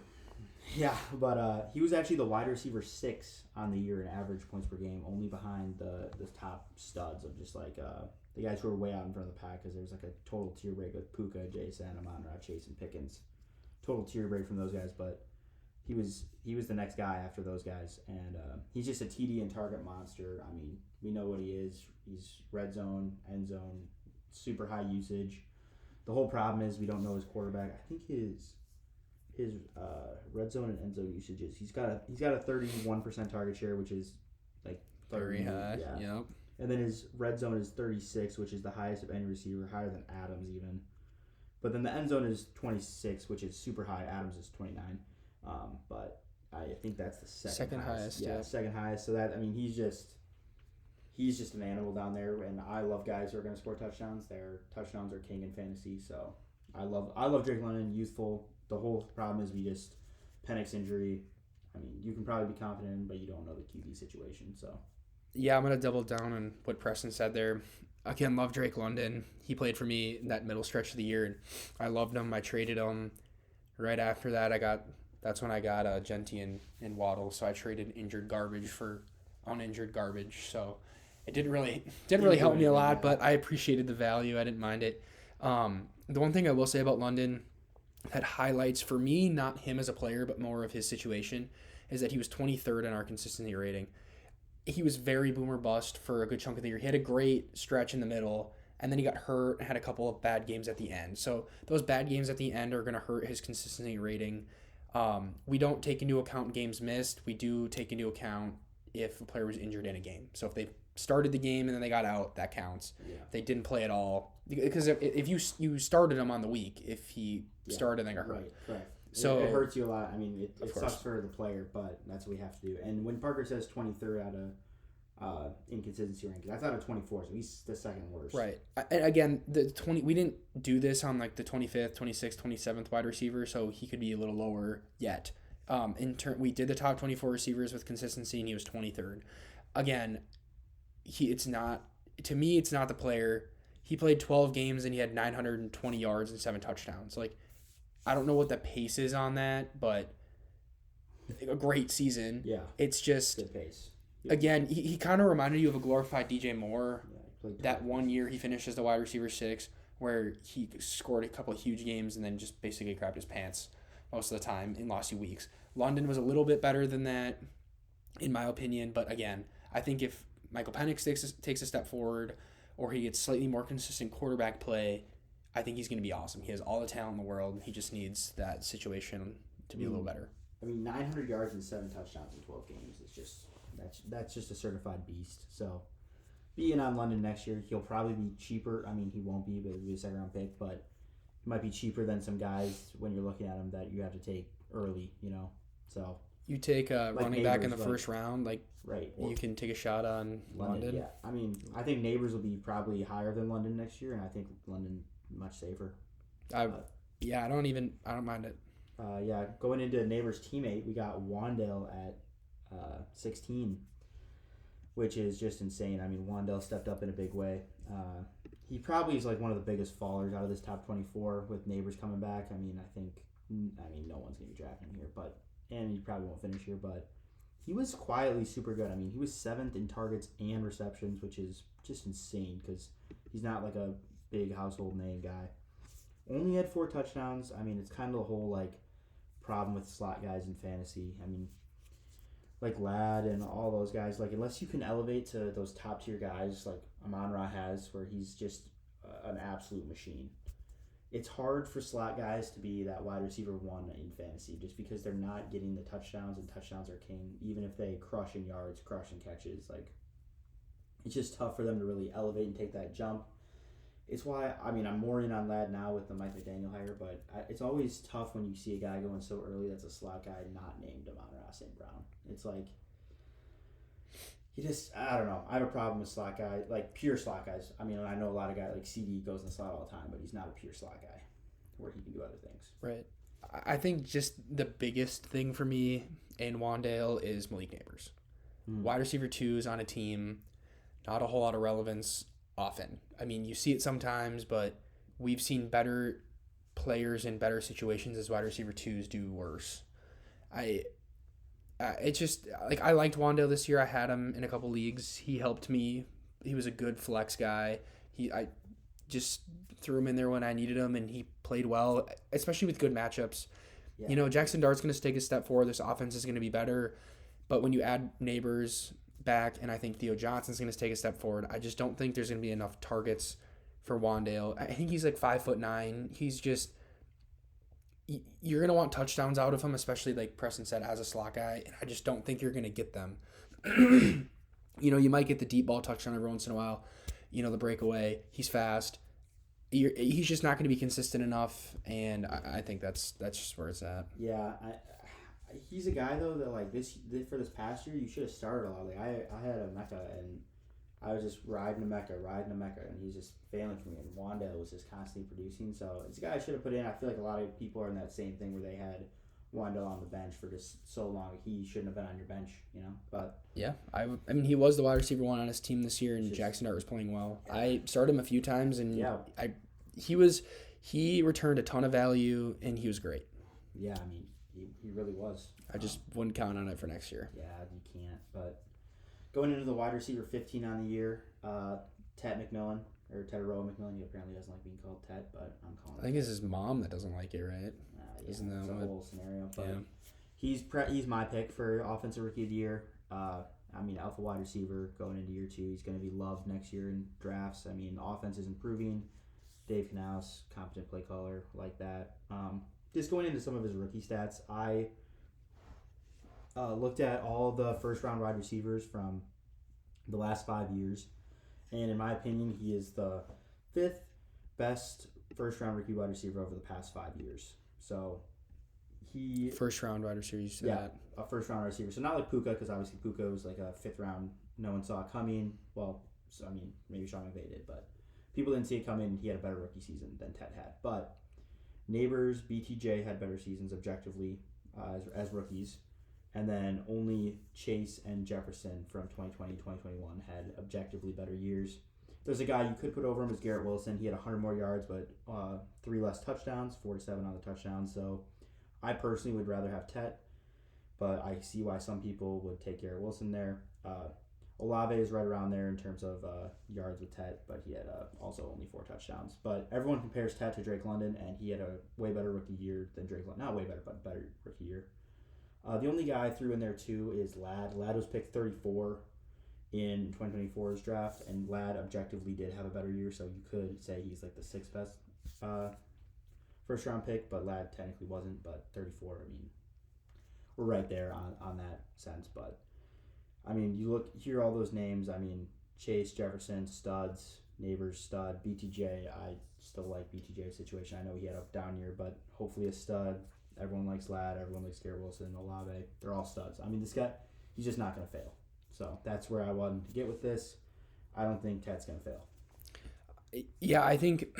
Yeah, but he was actually the wide receiver 6 on the year in average points per game, only behind the top studs of just the guys who are way out in front of the pack, because there's a total tier break with Puka, Jason, Amon-Ra, Chase, and Pickens. Total tier break from those guys, but he was the next guy after those guys, and he's just a TD and target monster. I mean, we know what he is. He's red zone, end zone, super high usage. The whole problem is we don't know his quarterback. I think his red zone and end zone usages. He's got a 31% target share, which is very high. Yeah. Yep. And then his red zone is 36, which is the highest of any receiver, higher than Adams even. But then the end zone is 26, which is super high. Adams is 29. But I think that's the second highest. Yeah, second highest. So that, I mean, he's just an animal down there, and I love guys who are going to score touchdowns. Their touchdowns are king in fantasy, so I love Drake London, youthful. The whole problem is Penix injury. I mean, you can probably be confident in, but you don't know the QB situation, so. Yeah, I'm going to double down on what Preston said there. Again, love Drake London. He played for me in that middle stretch of the year, and I loved him. I traded him. Right after that, that's when I got Gentry and Waddle, so I traded injured garbage for uninjured garbage. So it didn't really help me a lot, but I appreciated the value. I didn't mind it. The one thing I will say about London, that highlights for me, not him as a player, but more of his situation, is that he was 23rd in our consistency rating. He was very boomer bust for a good chunk of the year. He had a great stretch in the middle, and then he got hurt and had a couple of bad games at the end. So those bad games at the end are going to hurt his consistency rating. We don't take into account games missed. We do take into account if a player was injured in a game. So if they started the game and then they got out, that counts. Yeah. If they didn't play at all, because if you started him on the week, if he started and then got hurt. Right. So it hurts you a lot. I mean, it course. sucks for the player, but that's what we have to do. And when Parker says 23rd out of inconsistency rankings, that's out of 24, so he's the second worst. Right. And again, we didn't do this on like the 25th, 26th, 27th wide receiver, so he could be a little lower yet. We did the top 24 receivers with consistency, and he was 23rd. Again, it's not the player. He played 12 games and he had 920 yards and 7 touchdowns. Like, I don't know what the pace is on that, but a great season. Yeah. It's just good pace. Yeah. Again, he kind of reminded you of a glorified DJ Moore. Yeah, that 1 year he finished as the wide receiver 6, where he scored a couple of huge games and then just basically crapped his pants most of the time and lost you weeks. London was a little bit better than that, in my opinion. But again, I think if Michael Penix takes a step forward, or he gets slightly more consistent quarterback play, I think he's going to be awesome. He has all the talent in the world. He just needs that situation to be a little better. I mean, 900 yards and 7 touchdowns in 12 games is just that's just a certified beast. So, being on London next year, he'll probably be cheaper. I mean, he won't be, but he'll be a second round pick. But he might be cheaper than some guys when you're looking at him that you have to take early. So you take a running back in the first round, right? You can take a shot on London. Yeah, I mean, I think Neighbors will be probably higher than London next year, and I think London much safer. I don't mind it. Going into Neighbors' teammate, we got Wandale at 16, which is just insane. I mean, Wandale stepped up in a big way. He probably is like one of the biggest fallers out of this top 24 with Neighbors coming back. I mean, no one's going to be drafting him here, and he probably won't finish here, but he was quietly super good. I mean, he was 7th in targets and receptions, which is just insane because he's not like a big household name guy. Only had 4 touchdowns. I mean, it's kind of the whole problem with slot guys in fantasy. I mean, like Ladd and all those guys, unless you can elevate to those top tier guys like Amon-Ra has, where he's just an absolute machine. It's hard for slot guys to be that wide receiver 1 in fantasy just because they're not getting the touchdowns, and touchdowns are king. Even if they crush in yards, crush in catches, it's just tough for them to really elevate and take that jump. It's why, I'm more in on Ladd now with the Mike McDaniel hire, but it's always tough when you see a guy going so early that's a slot guy not named Amon-Ra St. Brown. It's I don't know. I have a problem with slot guys, pure slot guys. I mean, I know a lot of guys, CeeDee goes in the slot all the time, but he's not a pure slot guy where he can do other things. Right. I think just the biggest thing for me in Wandale is Malik Neighbors. Wide receiver 2s on a team, not a whole lot of relevance often. I mean, you see it sometimes, but we've seen better players in better situations as wide receiver 2s do worse. It's just I liked Wandale this year. I had him in a couple leagues. He helped me. He was a good flex guy. I just threw him in there when I needed him, and he played well, especially with good matchups. Yeah. Jackson Dart's going to take a step forward. This offense is going to be better, but when you add Neighbors back, and I think Theo Johnson's going to take a step forward, I just don't think there's going to be enough targets for Wandale. I think he's 5'9". He's just, you're going to want touchdowns out of him, especially like Preston said, as a slot guy, and I just don't think you're going to get them. You might get the deep ball touchdown every once in a while, the breakaway. He's fast. He's just not going to be consistent enough, and I think that's just where it's at. Yeah, he's a guy though that for this past year you should have started a lot. I had a Mecca and I was just riding a Mecca, and he's just failing for me. And Wandale was just constantly producing, so it's a guy I should have put in. I feel like a lot of people are in that same thing where they had Wandale on the bench for just so long. He shouldn't have been on your bench, But yeah, I mean he was the wide receiver 1 on his team this year, and Jackson Dart was playing well. Yeah. I started him a few times, and he returned a ton of value, and he was great. Yeah, I mean he really was. I just wouldn't count on it for next year. Yeah, you can't. But going into the wide receiver 15 on the year, Tet McMillan or Teteroa McMillan. He apparently doesn't like being called Tet, but I'm calling I think it's his mom that doesn't like it, right? Yeah, Isn't that it's a what? whole scenario. But Yeah. he's my pick for offensive rookie of the year. I mean, alpha wide receiver going into year 2. He's going to be loved next year in drafts. I mean, offense is improving. Dave Canales, competent play caller, like that. Just going into some of his rookie stats, I looked at all the first round wide receivers from the last 5 years, and in my opinion, he is the 5th best first round rookie wide receiver over the past 5 years. So he First round wide receiver, you said yeah, that. a first round receiver. So not like Puka, because obviously Puka was like a 5th round. No one saw it coming. Well, so, I mean, maybe Sean McVay did, but people didn't see it coming. He had a better rookie season than Ted had. But Neighbors, BTJ had better seasons objectively as rookies. And then only Chase and Jefferson from 2020 2021 had objectively better years. There's a guy you could put over him as Garrett Wilson. He had 100 more yards, but 3 less touchdowns, 47 on the touchdowns. So I personally would rather have Tet, but I see why some people would take Garrett Wilson there. Olave is right around there in terms of yards with Tet, but he had also only 4 touchdowns. But everyone compares Tet to Drake London, and he had a way better rookie year than Drake London. Not way better, but better rookie year. The only guy I threw in there too is Ladd. Ladd was picked 34 in 2024's draft, and Ladd objectively did have a better year, so you could say he's like the 6th best first round pick, but Ladd technically wasn't. But 34, I mean, we're right there on that sense. But I mean, you hear all those names. I mean, Chase, Jefferson, studs. Neighbors, stud. BTJ, I still like BTJ's situation. I know he had a down year, but hopefully a stud. Everyone likes Ladd. Everyone likes Garrett Wilson, Olave. They're all studs. I mean, this guy, he's just not going to fail. So that's where I wanted to get with this. I don't think Ted's going to fail. Yeah, I think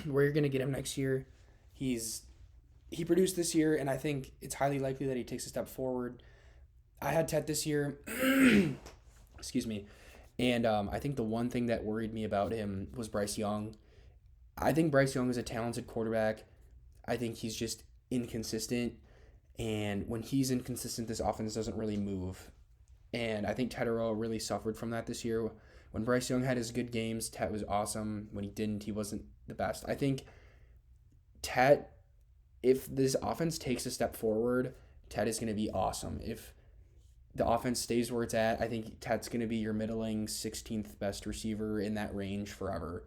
where you're going to get him next year, he produced this year, and I think it's highly likely that he takes a step forward. I had Ted this year. Excuse me. And I think the one thing that worried me about him was Bryce Young. I think Bryce Young is a talented quarterback. I think he's just inconsistent. And when he's inconsistent, this offense doesn't really move. And I think Teteroa really suffered from that this year. When Bryce Young had his good games, Tet was awesome. When he didn't, he wasn't the best. I think Tet, if this offense takes a step forward, Tet is going to be awesome. If the offense stays where it's at, I think Tet's going to be your middling 16th best receiver in that range forever.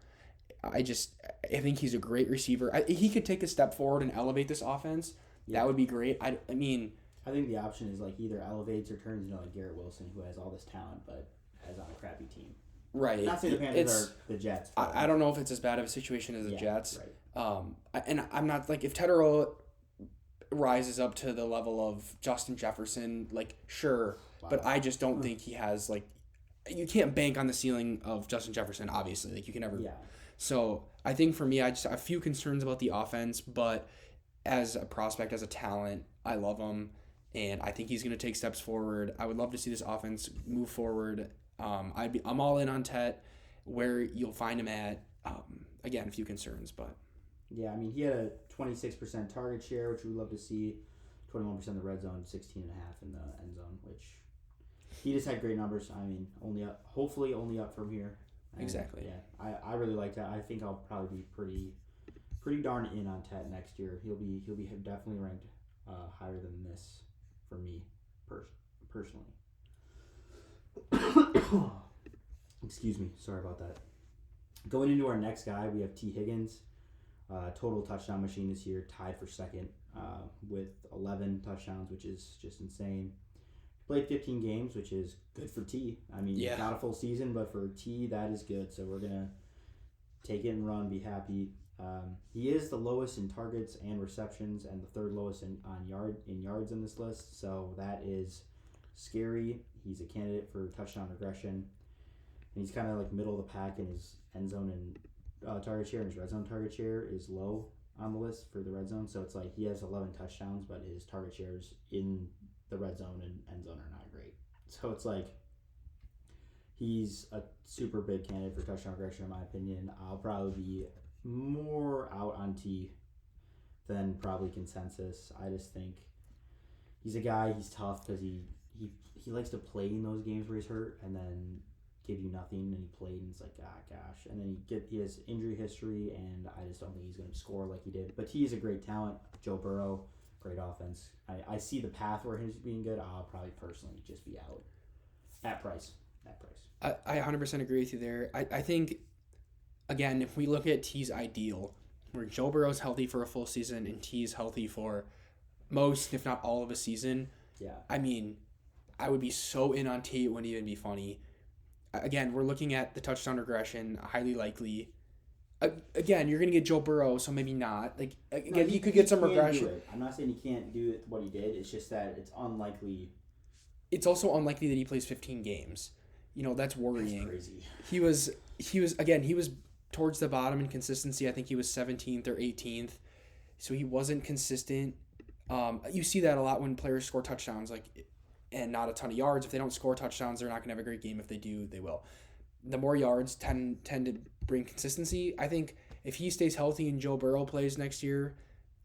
I think he's a great receiver. He could take a step forward and elevate this offense. Yeah. That would be great. I mean, I think the option is like either elevates or turns into like Garrett Wilson, who has all this talent but has on a crappy team. Right. Not saying the Panthers are the Jets. I don't know if it's as bad of a situation as the Jets. Right. And I'm not like, if Teteroa rises up to the level of Justin Jefferson, like, sure. Wow. But I just don't think he has, like, you can't bank on the ceiling of Justin Jefferson, obviously. Like, you can never. Yeah. So I think for me, I just have a few concerns about the offense, but as a prospect, as a talent, I love him. And I think he's going to take steps forward. I would love to see this offense move forward. I'm all in on Tet. Where you'll find him at, again, a few concerns, but yeah, I mean, he had a 26% target share, which we'd love to see. 21% in the red zone, 16.5 in the end zone, which he just had great numbers. I mean, hopefully only up from here. And exactly. Yeah, I really like Tet. I think I'll probably be pretty darn in on Tet next year. He'll be definitely ranked higher than this for me personally. Excuse me. Sorry about that. Going into our next guy, we have T. Higgins. Total touchdown machine this year, tied for second with 11 touchdowns, which is just insane. Played 15 games, which is good for T. I mean, not a full season, but for T, that is good. So we're going to take it and run, be happy. He is the lowest in targets and receptions and the third lowest in yards in this list. So that is scary. He's a candidate for touchdown regression. And he's kind of like middle of the pack in his end zone and target share, and his red zone target share is low on the list for the red zone. So it's like he has 11 touchdowns, but his target shares in the red zone and end zone are not great. So it's like he's a super big candidate for touchdown regression in my opinion. I'll probably be more out on T than probably consensus. I just think he's a guy, he's tough because he likes to play in those games where he's hurt, and then give you nothing, and he played, and it's like, gosh. And then he has injury history, and I just don't think he's going to score like he did. But he is a great talent. Joe Burrow, great offense. I see the path where he's being good. I'll probably personally just be out at price. I 100% agree with you there. I think, again, if we look at T's ideal, where Joe Burrow's healthy for a full season and T's healthy for most, if not all of a season, yeah. I mean, I would be so in on T, it wouldn't even be funny. Again, we're looking at the touchdown regression, highly likely. Again, you're going to get Joe Burrow, so maybe not. Like, again, he could get some regression. I'm not saying he can't do it, what he did. It's just that it's unlikely. It's also unlikely that he plays 15 games. That's worrying. That's crazy. He was towards the bottom in consistency. I think he was 17th or 18th. So he wasn't consistent. You see that a lot when players score touchdowns, and not a ton of yards. If they don't score touchdowns, they're not going to have a great game. If they do, they will. The more yards tend to bring consistency. I think if he stays healthy and Joe Burrow plays next year,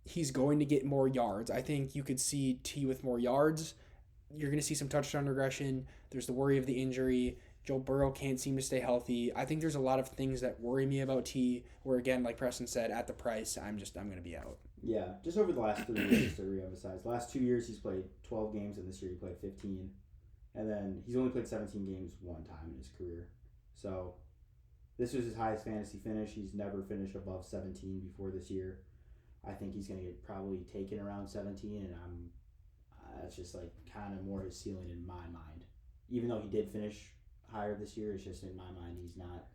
he's going to get more yards. I think you could see T with more yards. You're going to see some touchdown regression. There's the worry of the injury. Joe Burrow can't seem to stay healthy. I think there's a lot of things that worry me about T, where, again, like Preston said, at the price, I'm going to be out. Yeah, just over the last 3 years, just to reemphasize. The last 2 years, he's played 12 games, and this year he played 15. And then he's only played 17 games one time in his career. So this was his highest fantasy finish. He's never finished above 17 before this year. I think he's going to get probably taken around 17, and that's just kind of more his ceiling in my mind. Even though he did finish higher this year, it's just in my mind he's not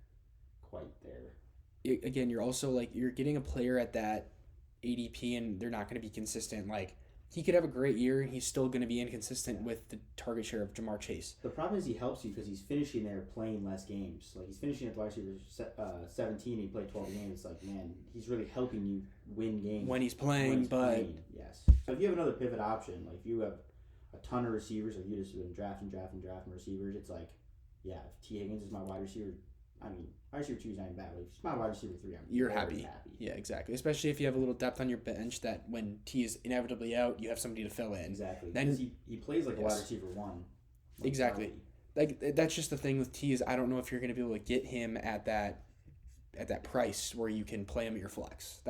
quite there. Again, you're also you're getting a player at that ADP, and they're not going to be consistent. He could have a great year, and he's still going to be inconsistent with the target share of Jamar Chase. The problem is he helps you because he's finishing there playing less games. He's finishing at the wide receiver 17, and he played 12 games. Man, he's really helping you win games when he's playing. Yes. So if you have another pivot option, if you have a ton of receivers, you just been drafting receivers, it's if T. Higgins is my wide receiver, wide receiver 2 is not even bad. If he's my wide receiver 3, you're happy. Yeah, exactly. Especially if you have a little depth on your bench that when T is inevitably out, you have somebody to fill in. Exactly. Then he plays like a wide receiver 1. Exactly. That's just the thing with T is I don't know if you're going to be able to get him at that price where you can play him at your flex.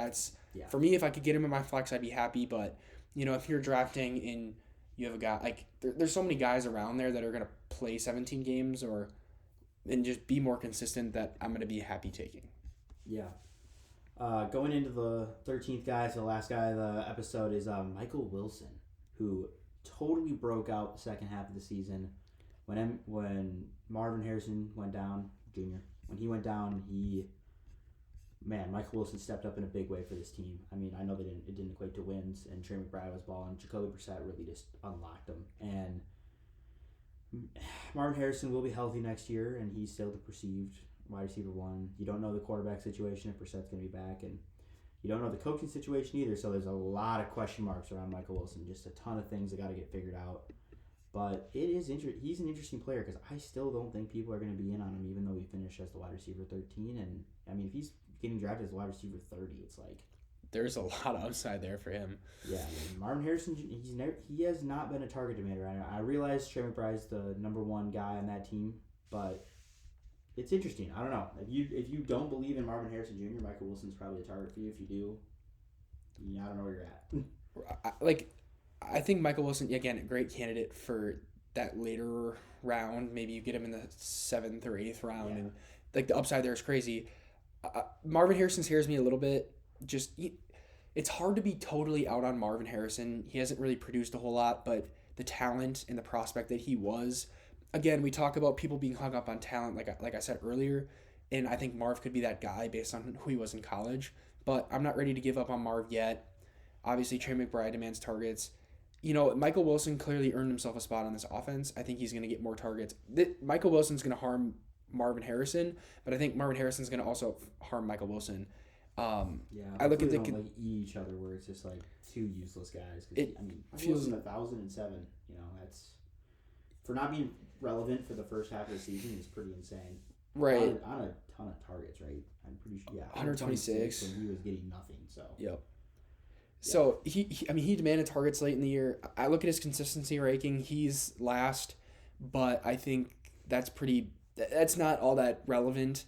For me, if I could get him in my flex, I'd be happy. But if you're drafting and you have a guy there's so many guys around there that are going to play 17 games and just be more consistent that I'm going to be happy taking. Yeah. Going into the 13th guy, so the last guy of the episode is Michael Wilson, who totally broke out the second half of the season. When Marvin Harrison went down, Jr., when he went down, Michael Wilson stepped up in a big way for this team. I know it didn't equate to wins, and Trey McBride was balling. Jacoby Brissett really just unlocked him. And Marvin Harrison will be healthy next year, and he's still the perceived wide receiver 1. You don't know the quarterback situation if Brissett's going to be back, and you don't know the coaching situation either, so there's a lot of question marks around Michael Wilson. Just a ton of things that got to get figured out. But it is he's an interesting player because I still don't think people are going to be in on him, even though he finished as the wide receiver 13. And if he's getting drafted as the wide receiver 30, it's there's a lot of upside there for him. Yeah, Marvin Harrison, he has not been a target demander. I realize Trey McBride's the number 1 guy on that team, but it's interesting. I don't know. If you don't believe in Marvin Harrison Jr., Michael Wilson's probably a target for you. If you do, I don't know where you're at. I think Michael Wilson, again, a great candidate for that later round. Maybe you get him in the 7th or 8th round, and the upside there is crazy. Marvin Harrison scares me a little bit. It's hard to be totally out on Marvin Harrison. He hasn't really produced a whole lot, but the talent and the prospect that he was. Again, we talk about people being hung up on talent, like I said earlier, and I think Marv could be that guy based on who he was in college. But I'm not ready to give up on Marv yet. Obviously, Trey McBride demands targets. Michael Wilson clearly earned himself a spot on this offense. I think he's going to get more targets. Michael Wilson's going to harm Marvin Harrison, but I think Marvin Harrison's going to also harm Michael Wilson. I look at the don't eat each other where it's just two useless guys. It feels 1,007. That's for not being relevant for the first half of the season is pretty insane. Right. On a ton of targets, right? I'm pretty sure. Yeah. 126, and he was getting nothing. So. Yep. So he demanded targets late in the year. I look at his consistency ranking. He's last, but I think that's pretty that's not all that relevant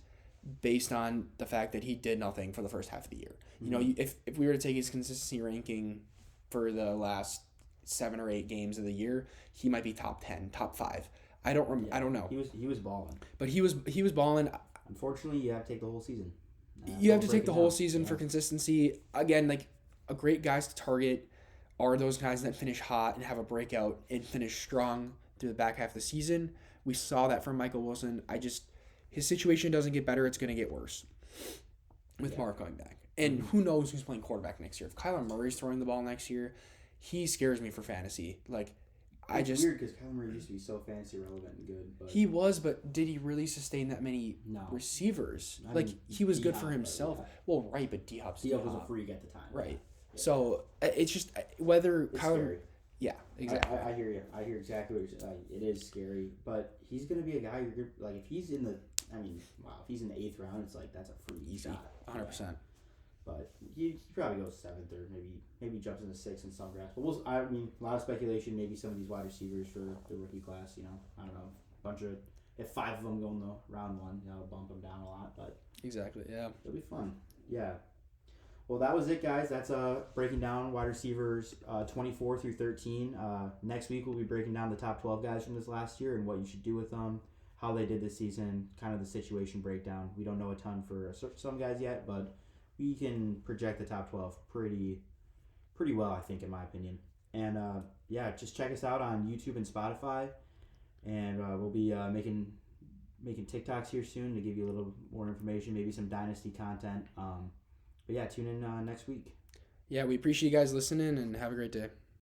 based on the fact that he did nothing for the first half of the year. You know, if we were to take his consistency ranking for the last 7 or 8 games of the year, he might be top 10, top 5. I don't know. He was balling. But he was balling. Unfortunately, you have to take the whole season. You have to take the whole season for consistency. Again, like a great guys to target are those guys that finish hot and have a breakout and finish strong through the back half of the season. We saw that from Michael Wilson. His situation doesn't get better, it's going to get worse with Mark going back. And who knows who's playing quarterback next year. If Kyler Murray's throwing the ball next year, he scares me for fantasy. Like, it's weird because Kyler Murray used to be so fantasy relevant and good. But he was, but did he really sustain that many receivers? He was good for himself. Yeah. Well, right, but D-Hop was a freak at the time. Right. Yeah. So it's just whether it's Kyler. Scary. Yeah, exactly. I hear you. I hear exactly what you're saying. It is scary, but he's gonna be a guy. You're like, if he's in the, if he's in the 8th round, it's like that's a free easy, shot, 100%. But he probably goes 7th or maybe jumps into 6th in some drafts. But a lot of speculation. Maybe some of these wide receivers for the rookie class. I don't know. If 5 of them go in the round 1, that'll bump them down a lot. But exactly, yeah, it'll be fun. Yeah. Well, that was it, guys. That's breaking down wide receivers 24 through 13. Next week, we'll be breaking down the top 12 guys from this last year and what you should do with them, how they did this season, kind of the situation breakdown. We don't know a ton for some guys yet, but we can project the top 12 pretty well, I think, in my opinion. And, just check us out on YouTube and Spotify. And we'll be making TikToks here soon to give you a little more information, maybe some Dynasty content. But yeah, tune in next week. Yeah, we appreciate you guys listening and have a great day.